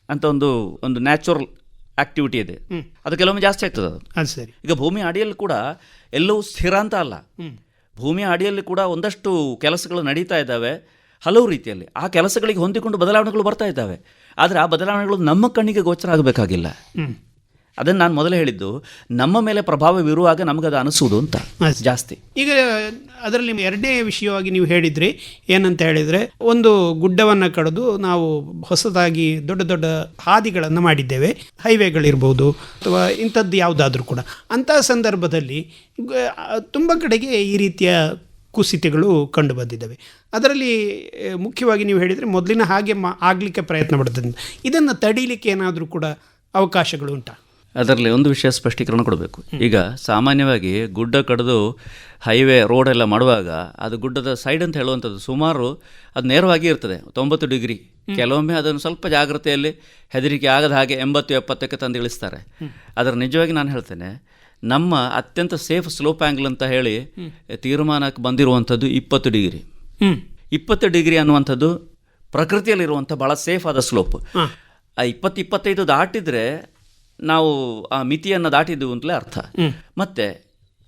ಅಂತ ಒಂದು ನ್ಯಾಚುರಲ್ ಆಕ್ಟಿವಿಟಿ ಇದೆ, ಅದು ಕೆಲವೊಮ್ಮೆ ಜಾಸ್ತಿ ಆಗ್ತದೆ ಅದು. ಸರಿ. ಈಗ ಭೂಮಿ ಅಡಿಯಲ್ಲಿ ಕೂಡ ಎಲ್ಲವೂ ಸ್ಥಿರ ಅಂತ ಅಲ್ಲ, ಭೂಮಿಯ ಅಡಿಯಲ್ಲಿ ಕೂಡ ಒಂದಷ್ಟು ಕೆಲಸಗಳು ನಡೀತಾ ಇದ್ದಾವೆ ಹಲವು ರೀತಿಯಲ್ಲಿ. ಆ ಕೆಲಸಗಳಿಗೆ ಹೊಂದಿಕೊಂಡು ಬದಲಾವಣೆಗಳು ಬರ್ತಾ ಇದ್ದಾವೆ, ಆದರೆ ಆ ಬದಲಾವಣೆಗಳು ನಮ್ಮ ಕಣ್ಣಿಗೆ ಗೋಚರ ಆಗಬೇಕಾಗಿಲ್ಲ. ಅದನ್ನು ನಾನು ಮೊದಲೇ ಹೇಳಿದ್ದು, ನಮ್ಮ ಮೇಲೆ ಪ್ರಭಾವ ಬೀರುವಾಗ ನಮಗದು ಅನಿಸುವುದು ಅಂತ ಜಾಸ್ತಿ. ಈಗ ಅದರಲ್ಲಿ ಎರಡನೇ ವಿಷಯವಾಗಿ ನೀವು ಹೇಳಿದ್ರಿ, ಏನಂತ ಹೇಳಿದರೆ, ಒಂದು ಗುಡ್ಡವನ್ನು ಕಡಿದು ನಾವು ಹೊಸದಾಗಿ ದೊಡ್ಡ ದೊಡ್ಡ ಹಾದಿಗಳನ್ನು ಮಾಡಿದ್ದೇವೆ, ಹೈವೇಗಳಿರ್ಬೋದು ಅಥವಾ ಇಂಥದ್ದು ಯಾವುದಾದ್ರೂ ಕೂಡ. ಅಂಥ ಸಂದರ್ಭದಲ್ಲಿ ತುಂಬ ಕಡೆಗೆ ಈ ರೀತಿಯ ಕುಸಿತಗಳು ಕಂಡು ಬಂದಿದ್ದಾವೆ. ಅದರಲ್ಲಿ ಮುಖ್ಯವಾಗಿ ನೀವು ಹೇಳಿದರೆ ಮೊದಲಿನ ಹಾಗೆ ಆಗಲಿಕ್ಕೆ ಪ್ರಯತ್ನ ಪಡ್ತದೆ. ಇದನ್ನು ತಡೀಲಿಕ್ಕೆ ಏನಾದರೂ ಕೂಡ ಅವಕಾಶಗಳು ಉಂಟಾ? ಅದರಲ್ಲಿ ಒಂದು ವಿಷಯ ಸ್ಪಷ್ಟೀಕರಣ ಕೊಡಬೇಕು. ಈಗ ಸಾಮಾನ್ಯವಾಗಿ ಗುಡ್ಡ ಕಡಿದು ಹೈವೇ ರೋಡೆಲ್ಲ ಮಾಡುವಾಗ ಅದು ಗುಡ್ಡದ ಸೈಡ್ ಅಂತ ಹೇಳುವಂಥದ್ದು ಸುಮಾರು ಅದು ನೇರವಾಗಿ ಇರ್ತದೆ 90 ಡಿಗ್ರಿ. ಕೆಲವೊಮ್ಮೆ ಅದನ್ನು ಸ್ವಲ್ಪ ಜಾಗ್ರತೆಯಲ್ಲಿ ಹೆದರಿಕೆ ಆಗದ ಹಾಗೆ 80-70ಕ್ಕೆ ತಂದು ಇಳಿಸ್ತಾರೆ. ಅದರ ನಿಜವಾಗಿ ನಾನು ಹೇಳ್ತೇನೆ, ನಮ್ಮ ಅತ್ಯಂತ ಸೇಫ್ ಸ್ಲೋಪ್ ಆ್ಯಂಗಲ್ ಅಂತ ಹೇಳಿ ತೀರ್ಮಾನಕ್ಕೆ ಬಂದಿರುವಂಥದ್ದು 20 ಡಿಗ್ರಿ. 20 ಡಿಗ್ರಿ ಅನ್ನುವಂಥದ್ದು ಪ್ರಕೃತಿಯಲ್ಲಿರುವಂಥ ಭಾಳ ಸೇಫ್ ಆದ ಸ್ಲೋಪ್. ಆ 20-25 ದಾಟಿದರೆ ನಾವು ಆ ಮಿತಿಯನ್ನು ದಾಟಿದ್ದೀವಿ ಅಂತಲೇ ಅರ್ಥ. ಮತ್ತು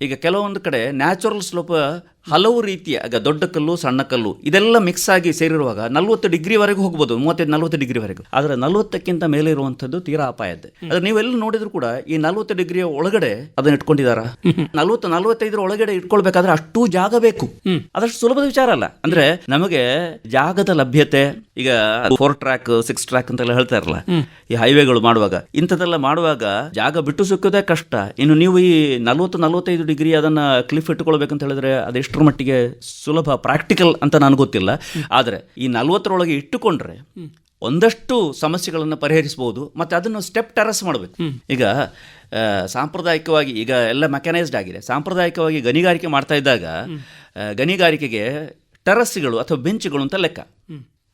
ಈಗ ಕೆಲವೊಂದು ಕಡೆ ನ್ಯಾಚುರಲ್ ಸ್ಲೋಪ್ ಹಲವು ರೀತಿಯ, ಈಗ ದೊಡ್ಡ ಕಲ್ಲು ಸಣ್ಣ ಕಲ್ಲು ಇದೆಲ್ಲ ಮಿಕ್ಸ್ ಆಗಿ ಸೇರಿರುವಾಗ 40 ಡಿಗ್ರಿವರೆಗೂ ಹೋಗ್ಬೋದು, 35-40 ಡಿಗ್ರಿವರೆಗೂ. ಆದರೆ 40ಕ್ಕಿಂತ ಮೇಲೆ ಇರುವಂಥದ್ದು ತೀರಾ ಅಪಾಯದ್ದೆ. ಆದರೆ ನೀವೆಲ್ಲ ನೋಡಿದ್ರು ಕೂಡ ಈ 40 ಡಿಗ್ರಿಯ ಒಳಗಡೆ ಅದನ್ನ ಇಟ್ಕೊಂಡಿದಾರ. 40-45 ಒಳಗಡೆ ಇಟ್ಕೊಳ್ಬೇಕಾದ್ರೆ ಅಷ್ಟು ಜಾಗ ಬೇಕು. ಅದಷ್ಟು ಸುಲಭದ ವಿಚಾರ ಅಲ್ಲ. ಅಂದ್ರೆ ನಮಗೆ ಜಾಗದ ಲಭ್ಯತೆ, ಈಗ 4 ಟ್ರ್ಯಾಕ್ 6 ಟ್ರ್ಯಾಕ್ ಅಂತೆಲ್ಲ ಹೇಳ್ತಾ ಇರಲ್ಲ ಈ ಹೈವೇಗಳು ಮಾಡುವಾಗ, ಇಂಥದ್ದೆಲ್ಲ ಮಾಡುವಾಗ ಜಾಗ ಬಿಟ್ಟು ಸಿಕ್ಕೋದೇ ಕಷ್ಟ. ಇನ್ನು ನೀವು ಈ 40-45 ಡಿಗ್ರಿ ಅದನ್ನ ಕ್ಲಿಫ್ ಇಟ್ಕೊಳ್ಬೇಕಂತ ಹೇಳಿದ್ರೆ ಅದೆಷ್ಟು ಮಟ್ಟಿಗೆ ಸುಲಭ ಪ್ರಾಕ್ಟಿಕಲ್ ಅಂತ ನನಗೆ ಗೊತ್ತಿಲ್ಲ. ಆದರೆ ಈ 40ರೊಳಗೆ ಇಟ್ಟುಕೊಂಡ್ರೆ ಒಂದಷ್ಟು ಸಮಸ್ಯೆಗಳನ್ನು ಪರಿಹರಿಸಬಹುದು. ಮತ್ತು ಅದನ್ನು ಸ್ಟೆಪ್ ಟೆರಸ್ ಮಾಡಬೇಕು. ಈಗ ಸಾಂಪ್ರದಾಯಿಕವಾಗಿ ಈಗ ಎಲ್ಲ ಮೆಕ್ಯಾನೈಸ್ಡ್ ಆಗಿದೆ. ಸಾಂಪ್ರದಾಯಿಕವಾಗಿ ಗಣಿಗಾರಿಕೆ ಮಾಡ್ತಾ ಇದ್ದಾಗ ಗಣಿಗಾರಿಕೆಗೆ ಟೆರಸ್ಗಳು ಅಥವಾ ಬೆಂಚ್ಗಳು ಅಂತ ಲೆಕ್ಕ.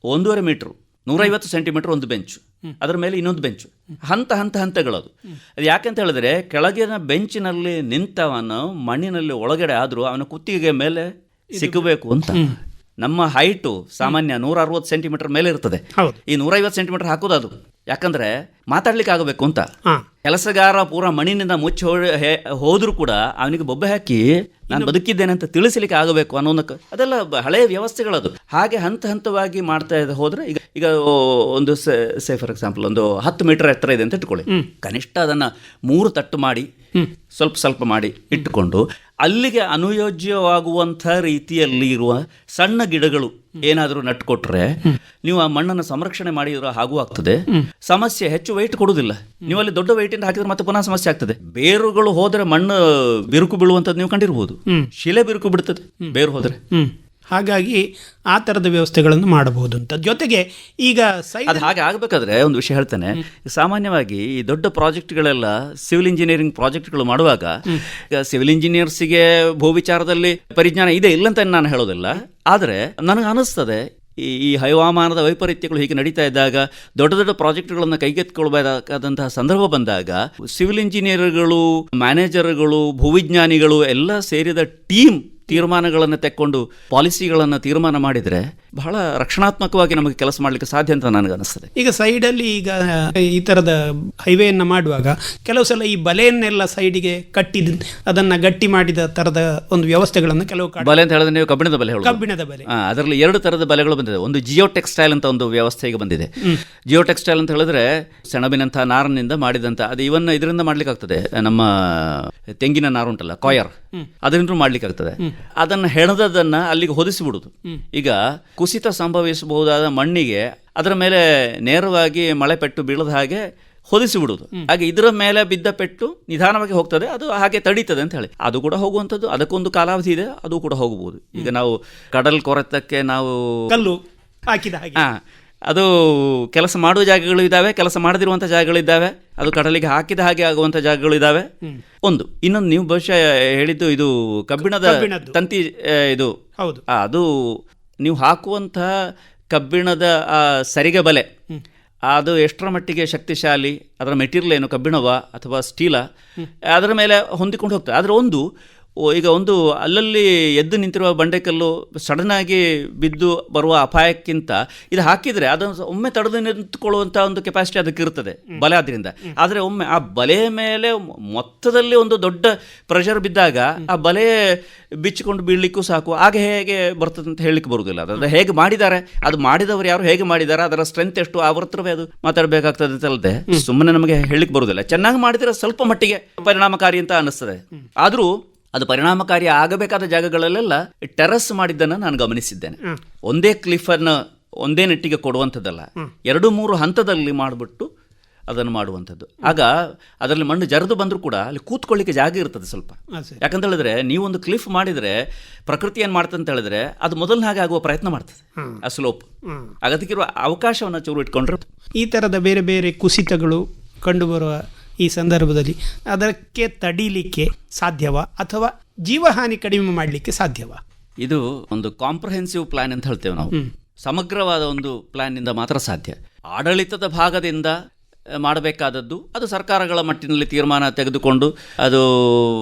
1.5 ಮೀಟ್ರು 150 ಸೆಂಟಿಮೀಟರ್ ಒಂದು ಬೆಂಚು, ಅದರ ಮೇಲೆ ಇನ್ನೊಂದು ಬೆಂಚು, ಹಂತಗಳದು. ಅದು ಯಾಕೆಂತ ಹೇಳಿದ್ರೆ ಕೆಳಗಿನ ಬೆಂಚಿನಲ್ಲಿ ನಿಂತವನು ಮಣ್ಣಿನಲ್ಲಿ ಒಳಗಡೆ ಆದರೂ ಅವನ ಕುತ್ತಿಗೆ ಮೇಲೆ ಸಿಕ್ಕಬೇಕು ಅಂತ. ನಮ್ಮ ಹೈಟು ಸಾಮಾನ್ಯ 160 ಸೆಂಟಿಮೀಟರ್ ಮೇಲೆ ಇರ್ತದೆ. ಹೌದು. ಈ 150 ಸೆಂಟಿಮೀಟರ್ ಹಾಕೋದು ಅದು ಯಾಕಂದ್ರೆ ಮಾತಾಡ್ಲಿಕ್ಕೆ ಆಗಬೇಕು ಅಂತ. ಹಾಂ, ಕೆಲಸಗಾರ ಪೂರ ಮಣ್ಣಿನಿಂದ ಮುಚ್ಚಿ ಹೋದ್ರೂ ಕೂಡ ಅವನಿಗೆ ಬೊಬ್ಬೆ ಹಾಕಿ ನಾನು ಬದುಕಿದ್ದೇನೆ ಅಂತ ತಿಳಿಸಲಿಕ್ಕೆ ಆಗಬೇಕು ಅನ್ನೋದಕ್ಕೆ ಅದೆಲ್ಲ ಹಳೆಯ ವ್ಯವಸ್ಥೆಗಳದು. ಹಾಗೆ ಹಂತ ಹಂತವಾಗಿ ಮಾಡ್ತಾ ಹೋದ್ರೆ ಈಗ ಒಂದು ಸೇ ಫಾರ್ ಎಕ್ಸಾಂಪಲ್ ಒಂದು 10 ಮೀಟರ್ ಎತ್ತರ ಇದೆ ಅಂತ ಇಟ್ಕೊಳ್ಳಿ. ಕನಿಷ್ಠ ಅದನ್ನ 3 ತಟ್ಟು ಮಾಡಿ ಸ್ವಲ್ಪ ಸ್ವಲ್ಪ ಮಾಡಿ ಇಟ್ಟುಕೊಂಡು ಅಲ್ಲಿಗೆ ಅನುಯೋಜ್ಯವಾಗುವಂಥ ರೀತಿಯಲ್ಲಿ ಇರುವ ಸಣ್ಣ ಗಿಡಗಳು ಏನಾದರೂ ನಟ್ಕೊಟ್ರೆ ನೀವು ಆ ಮಣ್ಣನ್ನು ಸಂರಕ್ಷಣೆ ಮಾಡಿದ್ರೆ ಹಾಗೂ ಆಗ್ತದೆ. ಸಮಸ್ಯೆ ಹೆಚ್ಚು ವೆಯ್ಟ್ ಕೊಡುವುದಿಲ್ಲ. ನೀವು ಅಲ್ಲಿ ದೊಡ್ಡ ವೆಯ್ಟ್ ಇಂದ ಹಾಕಿದ್ರೆ ಮತ್ತೆ ಪುನಃ ಸಮಸ್ಯೆ ಆಗ್ತದೆ. ಬೇರುಗಳು ಹೋದ್ರೆ ಮಣ್ಣು ಬಿರುಕು ಬೀಳುವಂಥದ್ದು ನೀವು ಕಂಡಿರ್ಬೋದು. ಶಿಲೆ ಬಿರುಕು ಬಿಡ್ತದೆ ಬೇರು ಹೋದ್ರೆ. ಹಾಗಾಗಿ ಆ ಥರದ ವ್ಯವಸ್ಥೆಗಳನ್ನು ಮಾಡಬಹುದು ಅಂತ. ಜೊತೆಗೆ ಈಗ ಅದು ಹಾಗೆ ಆಗಬೇಕಾದ್ರೆ ಒಂದು ವಿಷಯ ಹೇಳ್ತೇನೆ. ಸಾಮಾನ್ಯವಾಗಿ ಈ ದೊಡ್ಡ ಪ್ರಾಜೆಕ್ಟ್ಗಳೆಲ್ಲ ಸಿವಿಲ್ ಇಂಜಿನಿಯರಿಂಗ್ ಪ್ರಾಜೆಕ್ಟ್ಗಳು ಮಾಡುವಾಗ ಈಗ ಸಿವಿಲ್ ಇಂಜಿನಿಯರ್ಸಿಗೆ ಭೂ ವಿಚಾರದಲ್ಲಿ ಪರಿಜ್ಞಾನ ಇದೆ ಇಲ್ಲಂತ ನಾನು ಹೇಳೋದಿಲ್ಲ. ಆದರೆ ನನಗೆ ಅನಿಸ್ತದೆ ಈ ಹವಾಮಾನದ ವೈಪರೀತ್ಯಗಳು ಹೀಗೆ ನಡೀತಾ ಇದ್ದಾಗ ದೊಡ್ಡ ದೊಡ್ಡ ಪ್ರಾಜೆಕ್ಟ್ಗಳನ್ನು ಕೈಗೆತ್ತಿಕೊಳ್ಳಬೇಕಾದಂತಹ ಸಂದರ್ಭ ಬಂದಾಗ ಸಿವಿಲ್ ಇಂಜಿನಿಯರ್ಗಳು, ಮ್ಯಾನೇಜರ್ಗಳು, ಭೂವಿಜ್ಞಾನಿಗಳು ಎಲ್ಲ ಸೇರಿದ ಟೀಮ್ ತೀರ್ಮಾನಗಳನ್ನು ತೆಕ್ಕೊಂಡು ಪಾಲಿಸಿಗಳನ್ನು ತೀರ್ಮಾನ ಮಾಡಿದರೆ ಬಹಳ ರಕ್ಷಣಾತ್ಮಕವಾಗಿ ನಮಗೆ ಕೆಲಸ ಮಾಡಲಿಕ್ಕೆ ಸಾಧ್ಯ ಅಂತ ನನಗೆ ಅನಿಸ್ತದೆ. ಈಗ ಸೈಡಲ್ಲಿ ಈಗ ಈ ಥರದ ಹೈವೇಯನ್ನು ಮಾಡುವಾಗ ಕೆಲವು ಸಲ ಈ ಬಲೆಯನ್ನೆಲ್ಲ ಸೈಡಿಗೆ ಕಟ್ಟಿದ ಅದನ್ನು ಗಟ್ಟಿ ಮಾಡಿದ ಥರದ ಒಂದು ವ್ಯವಸ್ಥೆಗಳನ್ನು ಕೆಲವು ಬಲೆ ಅಂತ ಹೇಳಿದ್ರೆ ನೀವು ಕಬ್ಬಿಣದ ಬಲೆ ಕಬ್ಬಿಣದ ಬಲೆ ಅದರಲ್ಲಿ 2 ಥರದ ಬಲೆಗಳು ಬಂದಿದೆ. ಒಂದು ಜಿಯೋ ಟೆಕ್ಸ್ಟೈಲ್ ಅಂತ ಒಂದು ವ್ಯವಸ್ಥೆ ಈಗ ಬಂದಿದೆ. ಜಿಯೋ ಟೆಕ್ಸ್ಟೈಲ್ ಅಂತ ಹೇಳಿದ್ರೆ ಸೆಣಬಿನಂಥ ನಾರಿನಿಂದ ಮಾಡಿದಂಥ ಅದು ಇವನ್ನ ಇದರಿಂದ ಮಾಡ್ಲಿಕ್ಕೆ ಆಗ್ತದೆ. ನಮ್ಮ ತೆಂಗಿನ ನಾರು ಉಂಟಲ್ಲ ಕಾಯರ್, ಅದರಿಂದ ಮಾಡ್ಲಿಕ್ಕೆ ಆಗ್ತದೆ. ಅದನ್ನು ಹೆಣದನ್ನ ಅಲ್ಲಿಗೆ ಹೊದಿಸಿಬಿಡುದು. ಈಗ ಕುಸಿತ ಸಂಭವಿಸಬಹುದಾದ ಮಣ್ಣಿಗೆ ಅದರ ಮೇಲೆ ನೇರವಾಗಿ ಮಳೆ ಪೆಟ್ಟು ಬೀಳದ ಹಾಗೆ ಹೊದಿಸಿಬಿಡುವುದು. ಹಾಗೆ ಇದರ ಮೇಲೆ ಬಿದ್ದ ಪೆಟ್ಟು ನಿಧಾನವಾಗಿ ಹೋಗ್ತದೆ, ಅದು ಹಾಗೆ ತಡೀತದೆ ಅಂತ ಹೇಳಿ. ಅದು ಕೂಡ ಹೋಗುವಂಥದ್ದು, ಅದಕ್ಕೊಂದು ಕಾಲಾವಧಿ ಇದೆ, ಅದು ಕೂಡ ಹೋಗಬಹುದು. ಈಗ ನಾವು ಕಡಲ್ ಕೊರೆತಕ್ಕೆ ನಾವು ಕಲ್ಲು ಹಾಕಿದ ಹಾಗೆ ಅದು ಕೆಲಸ ಮಾಡುವ ಜಾಗಗಳು ಇದ್ದಾವೆ, ಕೆಲಸ ಮಾಡದಿರುವಂಥ ಜಾಗಗಳಿದ್ದಾವೆ, ಅದು ಕಡಲಿಗೆ ಹಾಕಿದ ಹಾಗೆ ಆಗುವಂಥ ಜಾಗಗಳು ಇದ್ದಾವೆ. ಒಂದು ಇನ್ನೊಂದು ನೀವು ಬಹುಶಃ ಹೇಳಿದ್ದು ಇದು ಕಬ್ಬಿಣದ ತಂತಿ ಇದು ಹೌದು. ಅದು ನೀವು ಹಾಕುವಂಥ ಕಬ್ಬಿಣದ ಸರಿಗೆ ಬಲೆ ಅದು ಎಷ್ಟರ ಮಟ್ಟಿಗೆ ಶಕ್ತಿಶಾಲಿ, ಅದರ ಮೆಟೀರಿಯಲ್ ಏನು ಕಬ್ಬಿಣವ ಅಥವಾ ಸ್ಟೀಲ, ಅದರ ಮೇಲೆ ಹೊಂದಿಕೊಂಡು ಹೋಗ್ತದೆ. ಆದರೆ ಈಗ ಒಂದು ಅಲ್ಲಲ್ಲಿ ಎದ್ದು ನಿಂತಿರುವ ಬಂಡೆಕಲ್ಲು ಸಡನ್ ಆಗಿ ಬಿದ್ದು ಬರುವ ಅಪಾಯಕ್ಕಿಂತ ಇದು ಹಾಕಿದರೆ ಅದನ್ನು ಒಮ್ಮೆ ತಡೆದು ನಿಂತುಕೊಳ್ಳುವಂಥ ಒಂದು ಕೆಪಾಸಿಟಿ ಅದಕ್ಕೆ ಇರ್ತದೆ ಬಲೆ ಆದ್ದರಿಂದ. ಆದರೆ ಒಮ್ಮೆ ಆ ಬಲೆಯ ಮೇಲೆ ಮೊತ್ತದಲ್ಲಿ ಒಂದು ದೊಡ್ಡ ಪ್ರೆಷರ್ ಬಿದ್ದಾಗ ಆ ಬಲೆ ಬಿಚ್ಚಿಕೊಂಡು ಬೀಳಲಿಕ್ಕೂ ಸಾಕು. ಹಾಗೆ ಹೇಗೆ ಬರ್ತದೆ ಅಂತ ಹೇಳಲಿಕ್ಕೆ ಬರುವುದಿಲ್ಲ. ಅದನ್ನು ಹೇಗೆ ಮಾಡಿದ್ದಾರೆ, ಅದು ಮಾಡಿದವರು ಯಾರು, ಹೇಗೆ ಮಾಡಿದ್ದಾರೆ, ಅದರ ಸ್ಟ್ರೆಂತ್ ಎಷ್ಟು, ಅವ್ರ ಹತ್ರವೇ ಅದು ಮಾತಾಡಬೇಕಾಗ್ತದೆ ಅಂತಲ್ಲದೆ ಸುಮ್ಮನೆ ನಮಗೆ ಹೇಳಲಿಕ್ಕೆ ಬರುವುದಿಲ್ಲ. ಚೆನ್ನಾಗಿ ಮಾಡಿದರೆ ಸ್ವಲ್ಪ ಮಟ್ಟಿಗೆ ಪರಿಣಾಮಕಾರಿ ಅಂತ ಅನ್ನಿಸ್ತದೆ. ಆದರೂ ಅದು ಪರಿಣಾಮಕಾರಿ ಆಗಬೇಕಾದ ಜಾಗಗಳಲ್ಲೆಲ್ಲ ಟೆರಸ್ ಮಾಡಿದ್ದನ್ನು ನಾನು ಗಮನಿಸಿದ್ದೇನೆ. ಒಂದೇ ಕ್ಲಿಫನ್ನು ಒಂದೇ ನೆಟ್ಟಿಗೆ ಕೊಡುವಂಥದ್ದಲ್ಲ, 2-3 ಹಂತದಲ್ಲಿ ಮಾಡಿಬಿಟ್ಟು ಅದನ್ನು ಮಾಡುವಂಥದ್ದು. ಆಗ ಅದರಲ್ಲಿ ಮಣ್ಣು ಜರಿದು ಬಂದರೂ ಕೂಡ ಅಲ್ಲಿ ಕೂತ್ಕೊಳ್ಳಿಕ್ಕೆ ಜಾಗ ಇರ್ತದೆ ಸ್ವಲ್ಪ. ಯಾಕಂತ ಹೇಳಿದ್ರೆ ನೀವೊಂದು ಕ್ಲಿಫ್ ಮಾಡಿದರೆ ಪ್ರಕೃತಿ ಏನು ಮಾಡ್ತದೆ ಅಂತ ಹೇಳಿದ್ರೆ ಅದು ಮೊದಲನೇ ಹಾಗೆ ಆಗುವ ಪ್ರಯತ್ನ ಮಾಡ್ತದೆ. ಆ ಸ್ಲೋಪ್ ಅದಕ್ಕಿರುವ ಅವಕಾಶವನ್ನು ಚೂರು ಇಟ್ಕೊಂಡ್ರೆ ಈ ಥರದ ಬೇರೆ ಬೇರೆ ಕುಸಿತಗಳು ಕಂಡುಬರುವ ಈ ಸಂದರ್ಭದಲ್ಲಿ ಅದಕ್ಕೆ ತಡೀಲಿಕ್ಕೆ ಸಾಧ್ಯವಾ ಅಥವಾ ಜೀವಹಾನಿ ಕಡಿಮೆ ಮಾಡಲಿಕ್ಕೆ ಸಾಧ್ಯವಾ? ಇದು ಒಂದು ಕಾಂಪ್ರಹೆನ್ಸಿವ್ ಪ್ಲಾನ್ ಅಂತ ಹೇಳ್ತೇವೆ ನಾವು. ಸಮಗ್ರವಾದ ಒಂದು ಪ್ಲಾನ್ನಿಂದ ಮಾತ್ರ ಸಾಧ್ಯ. ಆಡಳಿತದ ಭಾಗದಿಂದ ಮಾಡಬೇಕಾದದ್ದು ಅದು ಸರ್ಕಾರಗಳ ಮಟ್ಟಿನಲ್ಲಿ ತೀರ್ಮಾನ ತೆಗೆದುಕೊಂಡು ಅದು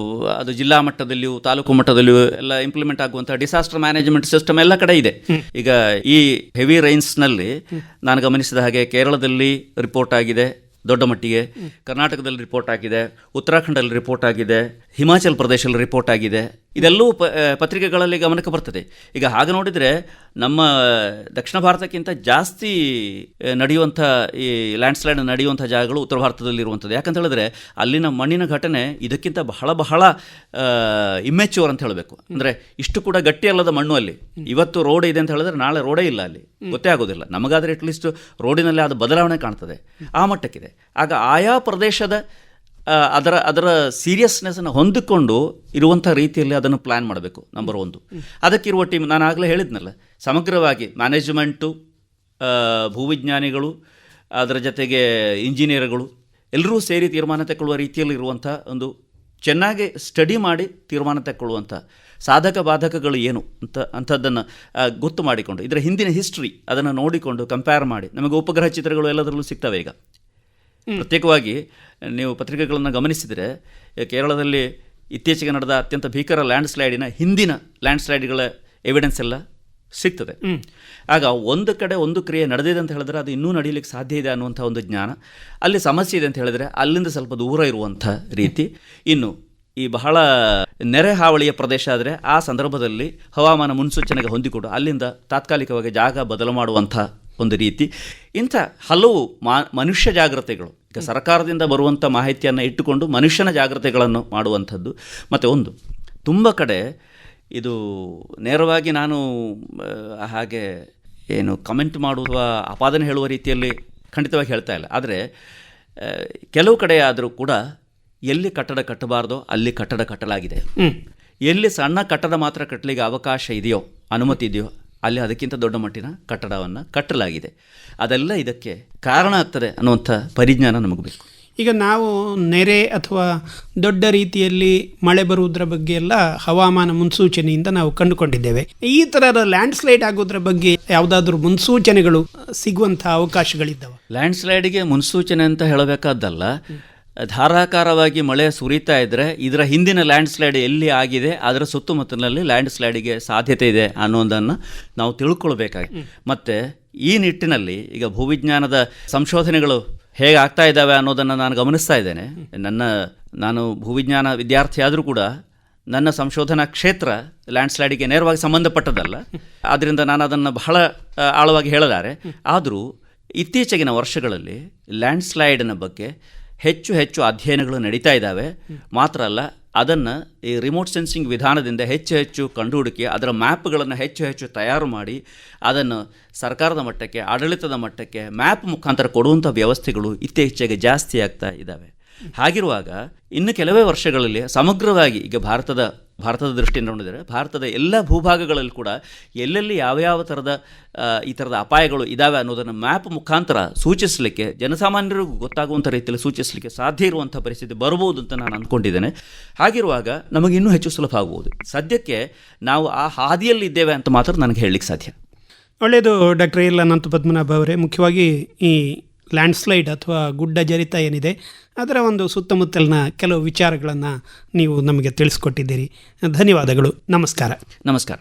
ಜಿಲ್ಲಾ ಮಟ್ಟದಲ್ಲಿಯೂ ತಾಲೂಕು ಮಟ್ಟದಲ್ಲಿಯೂ ಎಲ್ಲ ಇಂಪ್ಲಿಮೆಂಟ್ ಆಗುವಂಥ ಡಿಸಾಸ್ಟರ್ ಮ್ಯಾನೇಜ್ಮೆಂಟ್ ಸಿಸ್ಟಮ್ ಎಲ್ಲ ಕಡೆ ಇದೆ. ಈಗ ಈ ಹೆವಿ ರೈನ್ಸ್ನಲ್ಲಿ ನಾನು ಗಮನಿಸಿದ ಹಾಗೆ ಕೇರಳದಲ್ಲಿ ರಿಪೋರ್ಟ್ ಆಗಿದೆ ದೊಡ್ಡ ಮಟ್ಟಿಗೆ, ಕರ್ನಾಟಕದಲ್ಲಿ ರಿಪೋರ್ಟ್ ಆಗಿದೆ, ಉತ್ತರಾಖಂಡಲ್ಲಿ ರಿಪೋರ್ಟ್ ಆಗಿದೆ, ಹಿಮಾಚಲ್ ಪ್ರದೇಶದಲ್ಲಿ ರಿಪೋರ್ಟ್ ಆಗಿದೆ. ಇದೆಲ್ಲವೂ ಪತ್ರಿಕೆಗಳಲ್ಲಿ ಗಮನಕ್ಕೆ ಬರ್ತದೆ. ಈಗ ಹಾಗೆ ನೋಡಿದರೆ ನಮ್ಮ ದಕ್ಷಿಣ ಭಾರತಕ್ಕಿಂತ ಜಾಸ್ತಿ ನಡೆಯುವಂಥ ಈ ಲ್ಯಾಂಡ್ಸ್ಲೈಡ್ ನಡೆಯುವಂಥ ಜಾಗಗಳು ಉತ್ತರ ಭಾರತದಲ್ಲಿ ಇರುವಂಥದ್ದು. ಯಾಕಂತ ಹೇಳಿದ್ರೆ ಅಲ್ಲಿನ ಮಣ್ಣಿನ ಘಟನೆ ಇದಕ್ಕಿಂತ ಬಹಳ ಬಹಳ ಇಮ್ಮೆಚ್ಯೂರ್ ಅಂತ ಹೇಳಬೇಕು. ಅಂದರೆ ಇಷ್ಟು ಕೂಡ ಗಟ್ಟಿ ಅಲ್ಲದ ಮಣ್ಣು ಅಲ್ಲಿ. ಇವತ್ತು ರೋಡ್ ಇದೆ ಅಂತ ಹೇಳಿದ್ರೆ ನಾಳೆ ರೋಡೇ ಇಲ್ಲ ಅಲ್ಲಿ, ಗೊತ್ತೇ ಆಗೋದಿಲ್ಲ ನಮಗಾದರೆ. ಅಟ್ಲೀಸ್ಟ್ ರೋಡಿನಲ್ಲಿ ಅದು ಬದಲಾವಣೆ ಕಾಣ್ತದೆ, ಆ ಮಟ್ಟಕ್ಕಿದೆ. ಆಗ ಆಯಾ ಪ್ರದೇಶದ ಅದರ ಸೀರಿಯಸ್ನೆಸ್ಸನ್ನು ಹೊಂದಿಕೊಂಡು ಇರುವಂಥ ರೀತಿಯಲ್ಲಿ ಅದನ್ನು ಪ್ಲ್ಯಾನ್ ಮಾಡಬೇಕು. ನಂಬರ್ 1 ಅದಕ್ಕಿರುವ ಟೀಮ್ ನಾನು ಆಗಲೇ ಹೇಳಿದ್ನಲ್ಲ, ಸಮಗ್ರವಾಗಿ ಮ್ಯಾನೇಜ್ಮೆಂಟು, ಭೂವಿಜ್ಞಾನಿಗಳು, ಅದರ ಜೊತೆಗೆ ಇಂಜಿನಿಯರ್ಗಳು ಎಲ್ಲರೂ ಸೇರಿ ತೀರ್ಮಾನ ತಗೊಳ್ಳುವ ರೀತಿಯಲ್ಲಿ ಇರುವಂಥ ಒಂದು ಚೆನ್ನಾಗಿ ಸ್ಟಡಿ ಮಾಡಿ ತೀರ್ಮಾನ ತಗೊಳ್ಳುವಂಥ ಸಾಧಕ ಬಾಧಕಗಳು ಏನು ಅಂಥದ್ದನ್ನು ಗೊತ್ತು ಮಾಡಿಕೊಂಡು ಇದರ ಹಿಂದಿನ ಹಿಸ್ಟ್ರಿ ಅದನ್ನು ನೋಡಿಕೊಂಡು ಕಂಪೇರ್ ಮಾಡಿ ನಮಗೆ ಉಪಗ್ರಹ ಚಿತ್ರಗಳು ಎಲ್ಲದರಲ್ಲೂ ಸಿಗ್ತವೆ. ಈಗ ಪ್ರತ್ಯೇಕವಾಗಿ ನೀವು ಪತ್ರಿಕೆಗಳನ್ನು ಗಮನಿಸಿದರೆ ಕೇರಳದಲ್ಲಿ ಇತ್ತೀಚೆಗೆ ನಡೆದ ಅತ್ಯಂತ ಭೀಕರ ಲ್ಯಾಂಡ್ಸ್ಲೈಡಿನ ಹಿಂದಿನ ಲ್ಯಾಂಡ್ಸ್ಲೈಡ್ಗಳ ಎವಿಡೆನ್ಸ್ ಎಲ್ಲ ಸಿಗ್ತದೆ. ಆಗ ಒಂದು ಕಡೆ ಒಂದು ಕ್ರಿಯೆ ನಡೆದಿದೆ ಅಂತ ಹೇಳಿದ್ರೆ ಅದು ಇನ್ನೂ ನಡೀಲಿಕ್ಕೆ ಸಾಧ್ಯ ಇದೆ ಅನ್ನುವಂಥ ಒಂದು ಜ್ಞಾನ, ಅಲ್ಲಿ ಸಮಸ್ಯೆ ಇದೆ ಅಂತ ಹೇಳಿದ್ರೆ ಅಲ್ಲಿಂದ ಸ್ವಲ್ಪ ದೂರ ಇರುವಂಥ ರೀತಿ. ಇನ್ನು ಈ ಬಹಳ ನೆರೆ ಹಾವಳಿಯ ಪ್ರದೇಶ ಆದರೆ ಆ ಸಂದರ್ಭದಲ್ಲಿ ಹವಾಮಾನ ಮುನ್ಸೂಚನೆಗೆ ಹೊಂದಿಕೊಂಡು ಅಲ್ಲಿಂದ ತಾತ್ಕಾಲಿಕವಾಗಿ ಜಾಗ ಬದಲು ಮಾಡುವಂಥ ಒಂದು ರೀತಿ. ಇಂಥ ಹಲವು ಮನುಷ್ಯ ಜಾಗ್ರತೆಗಳು, ಈಗ ಸರ್ಕಾರದಿಂದ ಬರುವಂಥ ಮಾಹಿತಿಯನ್ನು ಇಟ್ಟುಕೊಂಡು ಮನುಷ್ಯನ ಜಾಗ್ರತೆಗಳನ್ನು ಮಾಡುವಂಥದ್ದು. ಮತ್ತು ಒಂದು ತುಂಬ ಕಡೆ ಇದು ನೇರವಾಗಿ ನಾನು ಹಾಗೆ ಏನು ಕಮೆಂಟ್ ಮಾಡುವ ಆಪಾದನೆ ಹೇಳುವ ರೀತಿಯಲ್ಲಿ ಖಂಡಿತವಾಗಿ ಹೇಳ್ತಾ ಇಲ್ಲ, ಆದರೆ ಕೆಲವು ಕಡೆ ಆದರೂ ಕೂಡ ಎಲ್ಲಿ ಕಟ್ಟಡ ಕಟ್ಟಬಾರ್ದೋ ಅಲ್ಲಿ ಕಟ್ಟಡ ಕಟ್ಟಲಾಗಿದೆ. ಎಲ್ಲಿ ಸಣ್ಣ ಕಟ್ಟಡ ಮಾತ್ರ ಕಟ್ಟಲಿಕ್ಕೆ ಅವಕಾಶ ಇದೆಯೋ, ಅನುಮತಿ ಇದೆಯೋ, ಅಲ್ಲಿ ಅದಕ್ಕಿಂತ ದೊಡ್ಡ ಮಟ್ಟಿನ ಕಟ್ಟಡವನ್ನು ಕಟ್ಟಲಾಗಿದೆ. ಅದೆಲ್ಲ ಇದಕ್ಕೆ ಕಾರಣ ಆಗ್ತದೆ ಅನ್ನುವಂಥ ಪರಿಜ್ಞಾನ ನಮಗೆ ಬೇಕು. ಈಗ ನಾವು ನೆರೆ ಅಥವಾ ದೊಡ್ಡ ರೀತಿಯಲ್ಲಿ ಮಳೆ ಬರುವುದರ ಬಗ್ಗೆ ಎಲ್ಲ ಹವಾಮಾನ ಮುನ್ಸೂಚನೆಯಿಂದ ನಾವು ಕಂಡುಕೊಂಡಿದ್ದೇವೆ. ಈ ಥರದ ಲ್ಯಾಂಡ್ಸ್ಲೈಡ್ ಆಗೋದ್ರ ಬಗ್ಗೆ ಯಾವುದಾದ್ರೂ ಮುನ್ಸೂಚನೆಗಳು ಸಿಗುವಂಥ ಅವಕಾಶಗಳಿದ್ದಾವೆ? ಲ್ಯಾಂಡ್ಸ್ಲೈಡಿಗೆ ಮುನ್ಸೂಚನೆ ಅಂತ ಹೇಳಬೇಕಾದ್ದಲ್ಲ, ಧಾರಾಕಾರವಾಗಿ ಮಳೆ ಸುರಿತಾ ಇದ್ದರೆ ಇದರ ಹಿಂದಿನ ಲ್ಯಾಂಡ್ಸ್ಲೈಡ್ ಎಲ್ಲಿ ಆಗಿದೆ ಅದರ ಸುತ್ತಮುತ್ತಲಿನಲ್ಲಿ ಲ್ಯಾಂಡ್ಸ್ಲೈಡಿಗೆ ಸಾಧ್ಯತೆ ಇದೆ ಅನ್ನೋದನ್ನು ನಾವು ತಿಳ್ಕೊಳ್ಬೇಕಾಗಿ. ಮತ್ತು ಈ ನಿಟ್ಟಿನಲ್ಲಿ ಈಗ ಭೂವಿಜ್ಞಾನದ ಸಂಶೋಧನೆಗಳು ಹೇಗೆ ಆಗ್ತಾ ಇದ್ದಾವೆ ಅನ್ನೋದನ್ನು ನಾನು ಗಮನಿಸ್ತಾ ಇದ್ದೇನೆ. ನಾನು ಭೂವಿಜ್ಞಾನ ವಿದ್ಯಾರ್ಥಿ ಆದರೂ ಕೂಡ ನನ್ನ ಸಂಶೋಧನಾ ಕ್ಷೇತ್ರ ಲ್ಯಾಂಡ್ಸ್ಲೈಡಿಗೆ ನೇರವಾಗಿ ಸಂಬಂಧಪಟ್ಟದಲ್ಲ, ಆದ್ದರಿಂದ ನಾನು ಅದನ್ನು ಬಹಳ ಆಳವಾಗಿ ಹೇಳಲಾರೆ. ಆದರೂ ಇತ್ತೀಚೆಗಿನ ವರ್ಷಗಳಲ್ಲಿ ಲ್ಯಾಂಡ್ಸ್ಲೈಡಿನ ಬಗ್ಗೆ ಹೆಚ್ಚು ಹೆಚ್ಚು ಅಧ್ಯಯನಗಳು ನಡೀತಾ ಇದ್ದಾವೆ. ಮಾತ್ರ ಅಲ್ಲ, ಅದನ್ನು ಈ ರಿಮೋಟ್ ಸೆನ್ಸಿಂಗ್ ವಿಧಾನದಿಂದ ಹೆಚ್ಚು ಹೆಚ್ಚು ಕಂಡುಹುಡುಕಿ ಅದರ ಮ್ಯಾಪ್ಗಳನ್ನು ಹೆಚ್ಚು ಹೆಚ್ಚು ತಯಾರು ಮಾಡಿ ಅದನ್ನು ಸರ್ಕಾರದ ಮಟ್ಟಕ್ಕೆ, ಆಡಳಿತದ ಮಟ್ಟಕ್ಕೆ ಮ್ಯಾಪ್ ಮುಖಾಂತರ ಕೊಡುವಂಥ ವ್ಯವಸ್ಥೆಗಳು ಇತ್ತೀಚೆಗೆ ಜಾಸ್ತಿ ಆಗ್ತಾ ಇದ್ದಾವೆ. ಹಾಗಿರುವಾಗ ಇನ್ನು ಕೆಲವೇ ವರ್ಷಗಳಲ್ಲಿ ಸಮಗ್ರವಾಗಿ ಈಗ ಭಾರತದ ದೃಷ್ಟಿಯಿಂದ ನೋಡಿದರೆ ಭಾರತದ ಎಲ್ಲ ಭೂಭಾಗಗಳಲ್ಲಿ ಕೂಡ ಎಲ್ಲೆಲ್ಲಿ ಯಾವ್ಯಾವ ಥರದ ಈ ಥರದ ಅಪಾಯಗಳು ಇದ್ದಾವೆ ಅನ್ನೋದನ್ನು ಮ್ಯಾಪ್ ಮುಖಾಂತರ ಸೂಚಿಸಲಿಕ್ಕೆ, ಜನಸಾಮಾನ್ಯರಿಗೂ ಗೊತ್ತಾಗುವಂಥ ರೀತಿಯಲ್ಲಿ ಸೂಚಿಸಲಿಕ್ಕೆ ಸಾಧ್ಯ ಇರುವಂಥ ಪರಿಸ್ಥಿತಿ ಬರ್ಬೋದು ಅಂತ ನಾನು ಅಂದ್ಕೊಂಡಿದ್ದೇನೆ. ಹಾಗಿರುವಾಗ ನಮಗೆ ಇನ್ನೂ ಹೆಚ್ಚು ಸುಲಭ ಆಗ್ಬೋದು. ಸದ್ಯಕ್ಕೆ ನಾವು ಆ ಹಾದಿಯಲ್ಲಿದ್ದೇವೆ ಅಂತ ಮಾತ್ರ ನನಗೆ ಹೇಳಲಿಕ್ಕೆ ಸಾಧ್ಯ. ಒಳ್ಳೆಯದು ಡಾಕ್ಟರ್ ಎಲ್ ಅನಂತ ಪದ್ಮನಾಭ ಅವರೇ. ಮುಖ್ಯವಾಗಿ ಈ ಲ್ಯಾಂಡ್ಸ್ಲೈಡ್ ಅಥವಾ ಗುಡ್ಡ ಜರಿತ ಏನಿದೆ ಅದರ ಒಂದು ಸುತ್ತಮುತ್ತಲಿನ ಕೆಲವು ವಿಚಾರಗಳನ್ನು ನೀವು ನಮಗೆ ತಿಳಿಸ್ಕೊಟ್ಟಿದ್ದೀರಿ. ಧನ್ಯವಾದಗಳು. ನಮಸ್ಕಾರ. ನಮಸ್ಕಾರ.